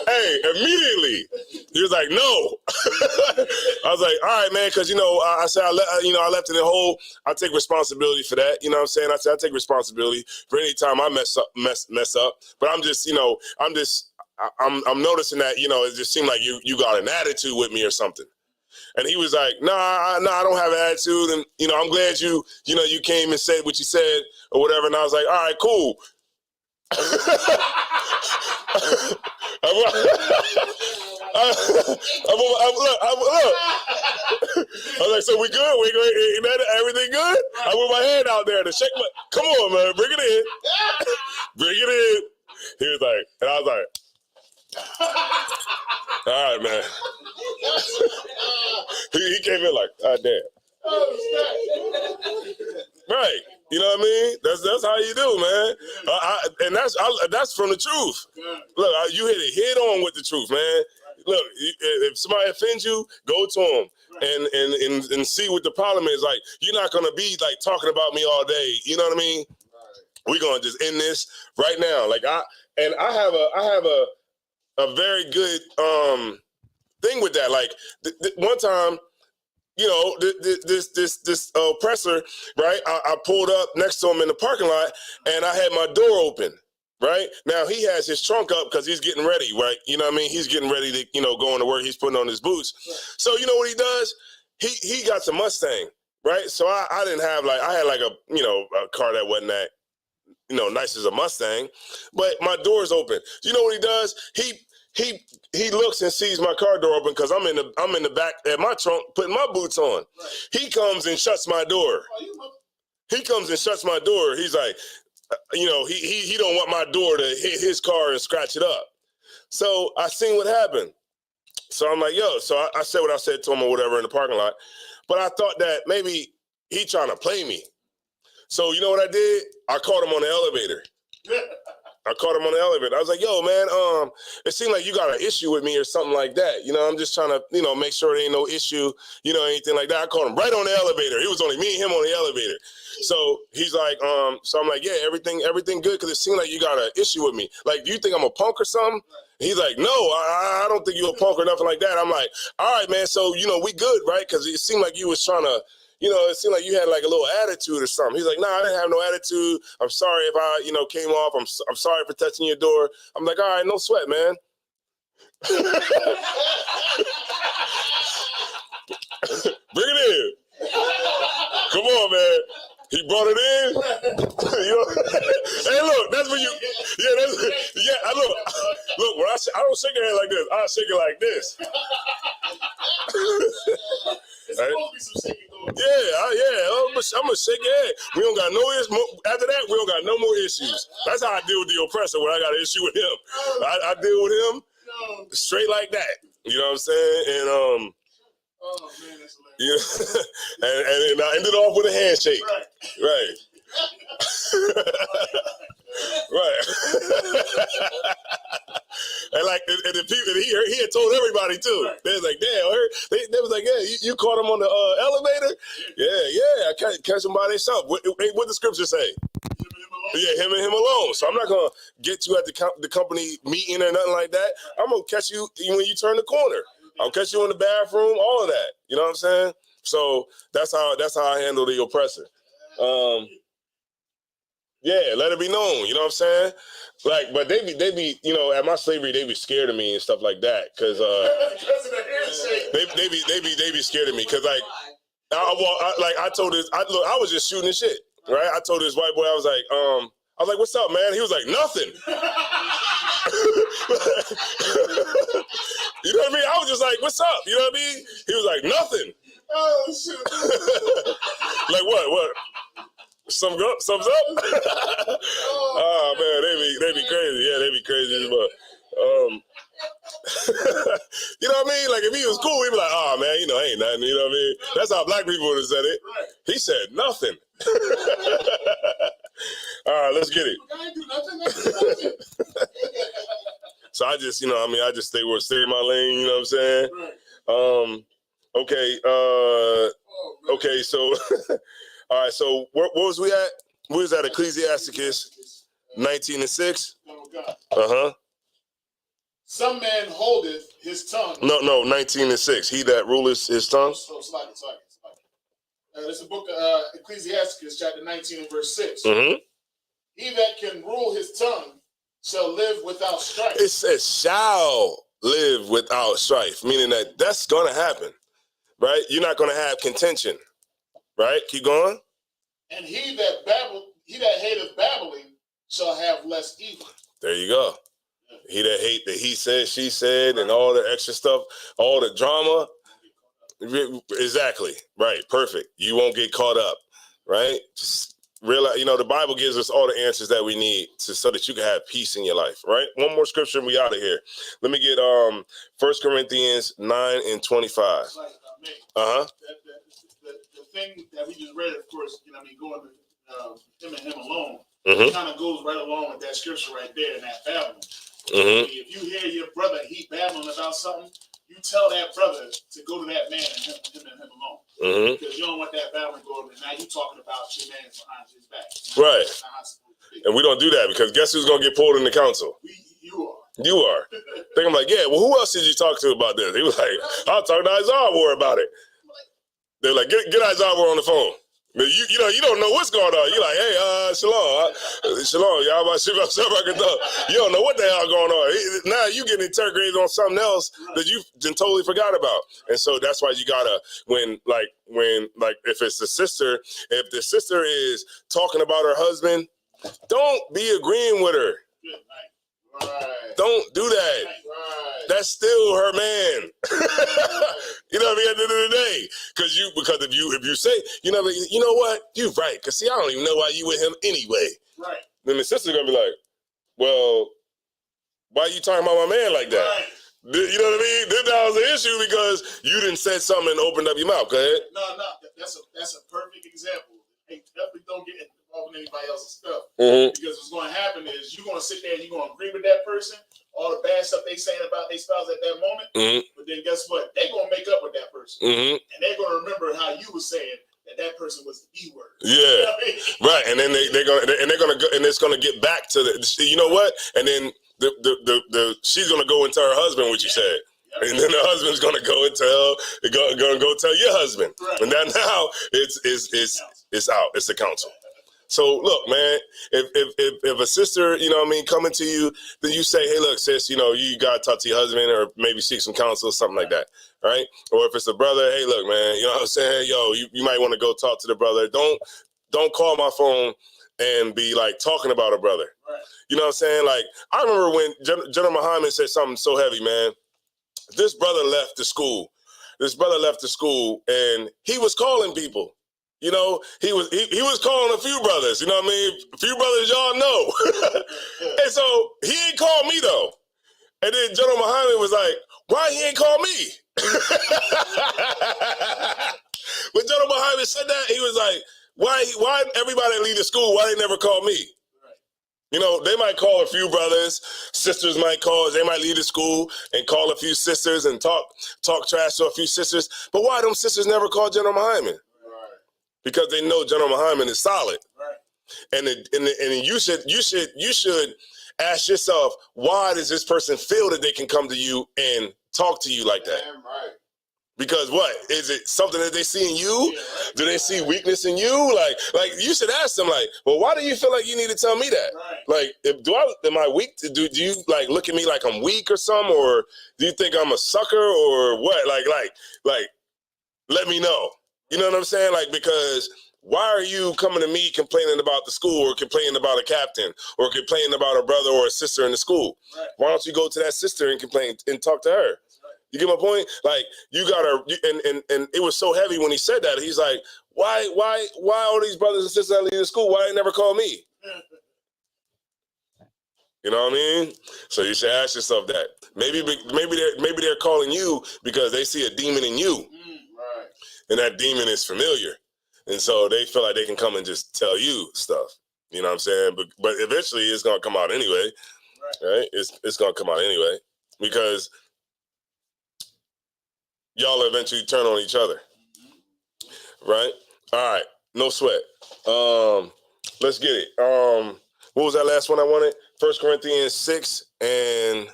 Hey, immediately, he was like, no. I was like, all right, man, because, I said, I left it in whole. I take responsibility for that. You know what I'm saying? I said, I take responsibility for any time I mess up. But I'm just, I'm noticing that, it just seemed like you got an attitude with me or something. And he was like, nah, I don't have an attitude. And, I'm glad you came and said what you said or whatever. And I was like, all right, cool. Look. I was like, so we good? Everything good? I put my hand out there to shake my. Come on, man, bring it in. Bring it in. He was like, and I was like, all right, man. He came in like, damn. Right. You know what I mean? That's how you do, man. And that's from the truth. Look, you hit it head on with the truth, man. Look, if somebody offends you, go to them and see what the problem is. Like, you're not gonna be like talking about me all day. You know what I mean? We're gonna just end this right now. Like I have a very good thing with that. Like one time, this oppressor, right? I pulled up next to him in the parking lot, and I had my door open. Right now, he has his trunk up because he's getting ready. Right, you know what I mean? He's getting ready to go into work. He's putting on his boots. Right. So you know what he does? He got some Mustang. Right, so I didn't have I had like a car that wasn't that nice as a Mustang, but my door's open. You know what he does? He looks and sees my car door open because I'm in the back at my trunk putting my boots on. Right. He comes and shuts my door. He comes and shuts my door. He's like, he don't want my door to hit his car and scratch it up. So I seen what happened. So I'm like, yo. So I said what I said to him or whatever in the parking lot. But I thought that maybe he trying to play me. So you know what I did? I caught him on the elevator. I caught him on the elevator. I was like, yo, man, it seemed like you got an issue with me or something like that. I'm just trying to, make sure there ain't no issue, anything like that. I caught him right on the elevator. It was only me and him on the elevator. So he's like, so I'm like, yeah, everything good? Because it seemed like you got an issue with me. Like, do you think I'm a punk or something? He's like, no, I don't think you're a punk or nothing like that. I'm like, all right, man, so, we good, right? Because it seemed like you was trying to, it seemed like you had like a little attitude or something. He's like, nah, I didn't have no attitude. I'm sorry if I, came off. I'm sorry for touching your door. I'm like, all right, no sweat, man. Bring it in. Come on, man. He brought it in. Hey, look, that's when you. Yeah, look. When I don't shake your hand like this. I shake it like this. It's supposed to be some shaking going on. Yeah. I'm gonna shake your head. We don't got no issues. After that, we don't got no more issues. That's how I deal with the oppressor when I got an issue with him. I deal with him straight like that. You know what I'm saying? And oh man, that's hilarious. Yeah, and I ended off with a handshake. Right. Right. And the people he had told everybody too. They was like, damn, they was like, yeah, you caught him on the elevator. Yeah, I catch him by themselves. What the scripture say? Yeah, him and him alone. So I'm not gonna get you at the company meeting or nothing like that. I'm gonna catch you when you turn the corner. I'll catch you in the bathroom, all of that. You know what I'm saying? So that's how I handle the oppressor. Yeah, let it be known. You know what I'm saying? Like, but they be, at my slavery, they be scared of me and stuff like that, cause they be scared of me, cause like, I told this, I was just shooting this shit, right? I told this white boy, I was like, what's up, man? He was like, nothing. You know what I mean? I was just like, what's up? You know what I mean? He was like, nothing. Oh shit. Like what? Thumbs up? Oh man, they be crazy. Yeah, they be crazy, but you know what I mean? Like if he was cool, he'd be like, oh man, ain't nothing, you know what I mean? That's how black people would have said it. He said nothing. All right, let's get it. I ain't do nothing. So I just, I just stay in my lane, you know what I'm saying? Okay, okay, so all right, so what was we at? We was at Ecclesiasticus 19:6. Uh-huh. Some man holdeth his tongue. No, 19:6. He that ruleth his tongue. Slide it. This is the book of Ecclesiasticus, chapter 19 and verse 6. Mm-hmm. He that can rule his tongue shall live without strife. It says shall live without strife, meaning that's going to happen, right? You're not going to have contention, right? Keep going. And he that hateth babbling shall have less evil. There you go. He that hate the he said, she said, and all the extra stuff, all the drama. Exactly. Right. Perfect. You won't get caught up, right? Just realize, the Bible gives us all the answers that we need so that you can have peace in your life, right? One more scripture and we out of here. Let me get 1 Corinthians 9:25. Uh-huh. The thing that we just read, of course, going to him and him alone, mm-hmm. kind of goes right along with that scripture right there in that babbling. Mm-hmm. If you hear your brother, he babbling about something, you tell that brother to go to that man and him alone. Mm-hmm. Because you don't want that battling going on. Now you talking about your man behind his back. Right. And we don't do that because guess who's going to get pulled in the council? You are. You are. Then I'm like, yeah, well, who else did you talk to about this? He was like, I'll talk to Isaiah War about it. They're like, get Isaiah War on the phone. You don't know what's going on. You're like, hey, Shalom, y'all about to you don't know what the hell going on. Now you getting interrogated on something else that you totally forgot about. And so that's why you gotta, when if it's the sister, if the sister is talking about her husband, don't be agreeing with her. Right. Don't do that. Right. That's still her man. You know what I mean? At the end of the day, because if you say, you know what, you're right. Because see, I don't even know why you with him anyway. Right. Then the sister's gonna be like, well, why are you talking about my man like that? Right. You know what I mean? Then that was the issue because you didn't say something and opened up your mouth. Go ahead. No, that's a perfect example. Hey, definitely don't get involved in anybody else's stuff. Mm-hmm. Because what's going to happen is you're going to sit there and you're going to agree with that person, all the bad stuff they saying about their spouse at that moment. Mm-hmm. But then guess what? They're going to make up with that person. Mm-hmm. And they're going to remember how you were saying that person was the B word. Yeah. You know what I mean? Right. And then they're gonna go, and it's gonna get back to the, you know what? And then the she's gonna go and tell her husband what you said. And then the husband's gonna go and go tell your husband. Right. And then now it's out. It's the council. So look, man, if a sister, you know what I mean, coming to you, then you say, hey, look, sis, you know, you got to talk to your husband or maybe seek some counsel or something like that, right? Or if it's a brother, hey, look, man, you know what I'm saying? Yo, you might want to go talk to the brother. Don't call my phone and be like talking about a brother. Right. You know what I'm saying? Like, I remember when General Muhammad said something so heavy, man. This brother left the school and he was calling people. You know, he was calling a few brothers, you know what I mean? A few brothers y'all know. And so he ain't called me though. And then General Muhammad was like, why he ain't called me? When General Muhammad said that, he was like, why everybody leave the school, why they never call me? You know, they might call a few brothers, sisters might call, they might leave the school and call a few sisters and talk trash to a few sisters. But why them sisters never call General Muhammad? Because they know General Muhammad is solid. Right. And you should ask yourself, why does this person feel that they can come to you and talk to you like that? Damn right. Because what? Is it something that they see in you? Yeah, right. Do they see weakness in you? Like you should ask them, like, well, why do you feel like you need to tell me that? Right. Like, am I weak? Do you like look at me like I'm weak or something? Or do you think I'm a sucker or what? Like, let me know. You know what I'm saying? Like, because why are you coming to me complaining about the school or complaining about a captain or complaining about a brother or a sister in the school? Right. Why don't you go to that sister and complain and talk to her? Right. You get my point? Like, you gotta, and it was so heavy when he said that. He's like, why all these brothers and sisters that leave the school, why they never call me? You know what I mean? So you should ask yourself that. Maybe they're calling you because they see a demon in you. Right. And that demon is familiar. And so they feel like they can come and just tell you stuff. You know what I'm saying? But eventually it's gonna come out anyway. Right? It's gonna come out anyway. Because y'all eventually turn on each other. Right? All right. No sweat. Let's get it. What was that last one I wanted? 1 Corinthians 6 and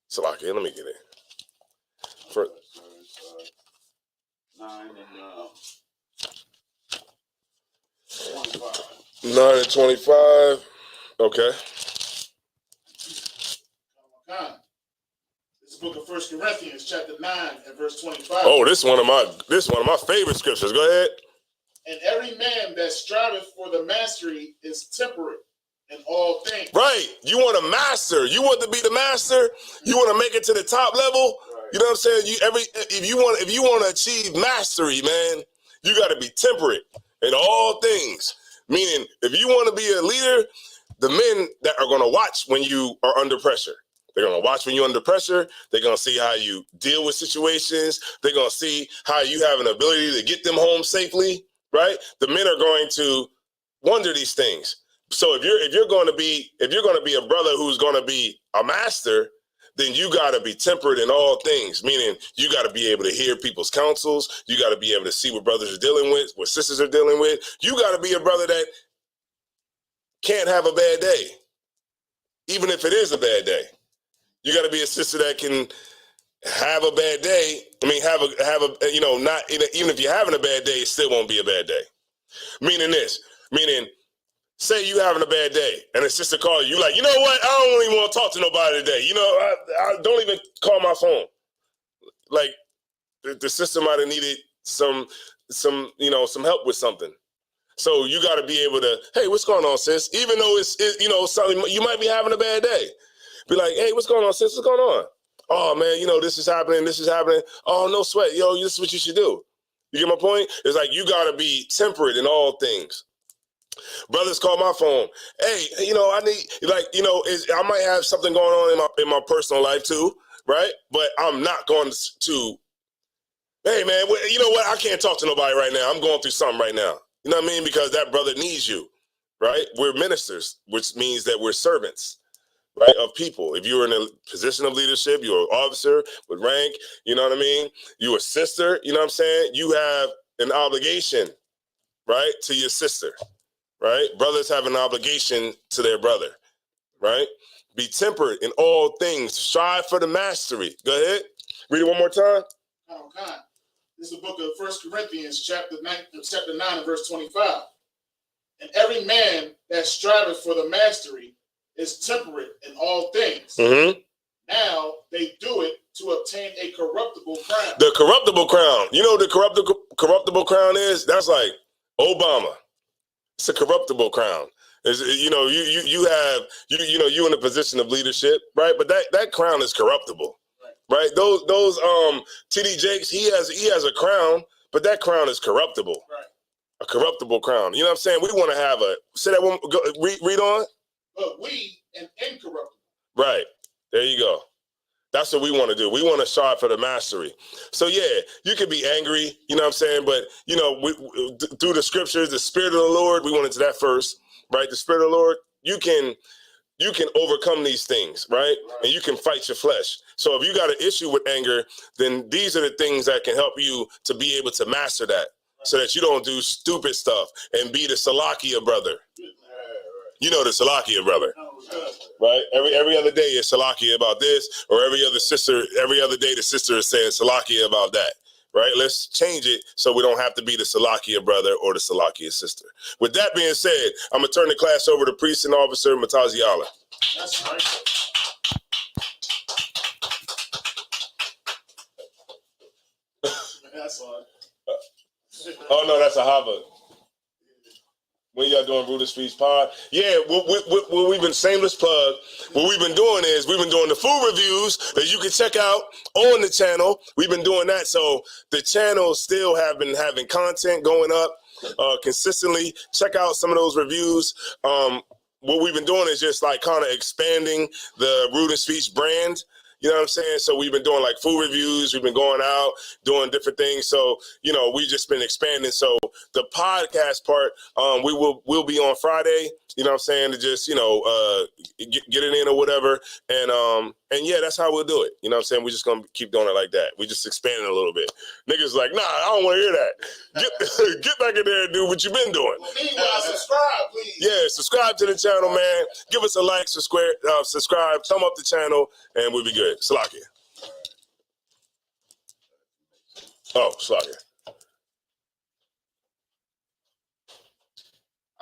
Salakia, let me get it. 9 and 25. 9 and 25. Okay. This book of 1 Corinthians, chapter 9 and verse 25. Oh, this is one of my favorite scriptures. Go ahead. And every man that striveth for the mastery is temperate in all things. Right. You want to master. You want to be the master. You want to make it to the top level. Right. You know what I'm saying? If you want to achieve mastery, man, you got to be temperate in all things. Meaning, if you want to be a leader, the men that are going to watch when you are under pressure. They're going to watch when you're under pressure. They're going to see how you deal with situations. They're going to see how you have an ability to get them home safely, right? The men are going to wonder these things. So if you're going to be a brother who's going to be a master, then you got to be temperate in all things, meaning you got to be able to hear people's counsels. You got to be able to see what brothers are dealing with, what sisters are dealing with. You got to be a brother that can't have a bad day, even if it is a bad day. You got to be a sister that can have a bad day. I mean, have a not even if you're having a bad day, it still won't be a bad day. Meaning, say you having a bad day and a sister calls you, like, you know what? I don't even want to talk to nobody today. You know, I don't even call my phone. Like, the sister might have needed some help with something. So you got to be able to, hey, what's going on, sis? Even though it's something, you might be having a bad day. Be like, hey, what's going on, sis? What's going on? Oh, man, this is happening. This is happening. Oh, no sweat. Yo, this is what you should do. You get my point? It's like you got to be temperate in all things. Brothers call my phone. Hey, I need, I might have something going on in my personal life too, right? But I'm not going to, hey, man, you know what? I can't talk to nobody right now. I'm going through something right now. You know what I mean? Because that brother needs you, right? We're ministers, which means that we're servants, right, of people. If you're in a position of leadership, you're an officer with rank, you know what I mean? You're a sister, you know what I'm saying? You have an obligation, right, to your sister, right? Brothers have an obligation to their brother, right? Be temperate in all things. Strive for the mastery. Go ahead. Read it one more time. This is the book of 1 Corinthians, chapter 9, and verse 25. And every man that striveth for the mastery is temperate in all things. Mm-hmm. Now they do it to obtain a corruptible crown. The corruptible crown. You know what the corruptible crown is? That's like Obama. It's a corruptible crown. You in a position of leadership, right? But that crown is corruptible, right? Those TD Jakes, he has a crown, but that crown is corruptible. Right. A corruptible crown. You know what I'm saying? We want to have say that one. Read on. But we an incorruptible. Right. There you go. That's what we want to do. We want to strive for the mastery. So yeah, you can be angry, you know what I'm saying? But you know, through the scriptures, the Spirit of the Lord, we went into that first, right? The Spirit of the Lord, you can overcome these things, right? And you can fight your flesh. So if you got an issue with anger, then these are the things that can help you to be able to master that, so that you don't do stupid stuff and be the Salakia brother. You know the Salakia brother, right? Every other day is Salakia about this, or every other day the sister is saying Salakia about that, right? Let's change it so we don't have to be the Salakia brother or the Salakia sister. With that being said, I'm going to turn the class over to Priest and Officer Mataziala. That's right. That's on. Oh, no, that's a Harvard. When y'all doing Brutal Streets Pod? Yeah, we've been shameless plug. What we've been doing is we've been doing the food reviews that you can check out on the channel. We've been doing that. So the channel still have been having content going up consistently. Check out some of those reviews. What we've been doing is just like kind of expanding the Rude and Speech brand. You know what I'm saying? So we've been doing like food reviews. We've been going out, doing different things. So, you know, we've just been expanding. So the podcast part, we'll be on Friday, you know what I'm saying? To just, you know, get it in or whatever. And yeah, that's how we'll do it. You know what I'm saying? We're just going to keep doing it like that. We just expanding a little bit. Niggas like, nah, I don't want to hear that. Get back in there and do what you've been doing. Meanwhile, subscribe, please. Yeah, subscribe to the channel, man. Give us a like, subscribe, thumb up the channel, and we'll be good. Salakia. Oh, Salakia.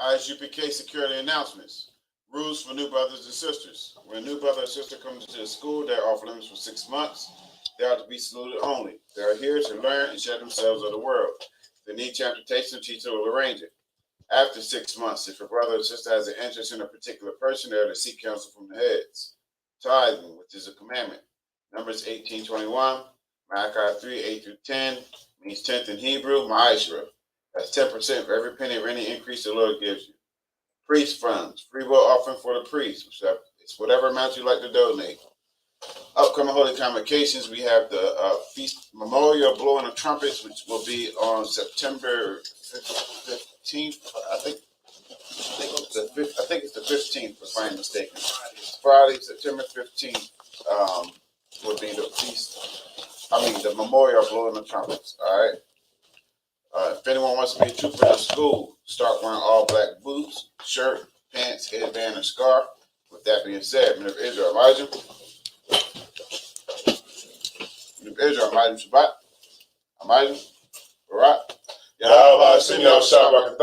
ISUPK security announcements. Rules for new brothers and sisters. When a new brother or sister comes to the school, they are off limits for 6 months. They are to be saluted only. They are here to learn and share themselves of the world. If they need transportation, the teacher will arrange it. After 6 months, if a brother or sister has an interest in a particular person, they are to seek counsel from the heads. Tithing, which is a commandment. Numbers 18:21, Malachi 3:8-10, means 10th in Hebrew, Ma'ashra. That's 10% for every penny or any increase the Lord gives you. Priest funds, free will offering for the priest. It's whatever amount you like to donate. Upcoming holy convocations, we have the feast memorial blowing of trumpets, which will be on September 15th. I think it's the 15th, if I'm mistaken. Friday, September 15th, would be the memorial blowing the trumpets. All right. If anyone wants to be a trooper in school, start wearing all black boots, shirt, pants, headband, and scarf. With that being said, Men of Israel, Elijah. Men of Israel, Elijah Shabbat. Elijah, Barak. Yahweh, Senior Shabbat,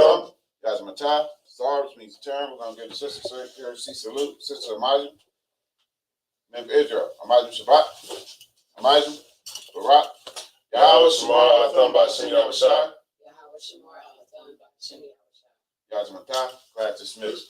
Yazmatah. Stars means turn. We're going to give the sister courtesy salute. Sister Elijah. Men of Israel, Elijah Shabbat. Elijah, Barak. Yahweh Shemar Atham B'Shem Yahushua. Yahweh Shemar Atham B'Shem Yahushua. Yazmatah. Class dismissed.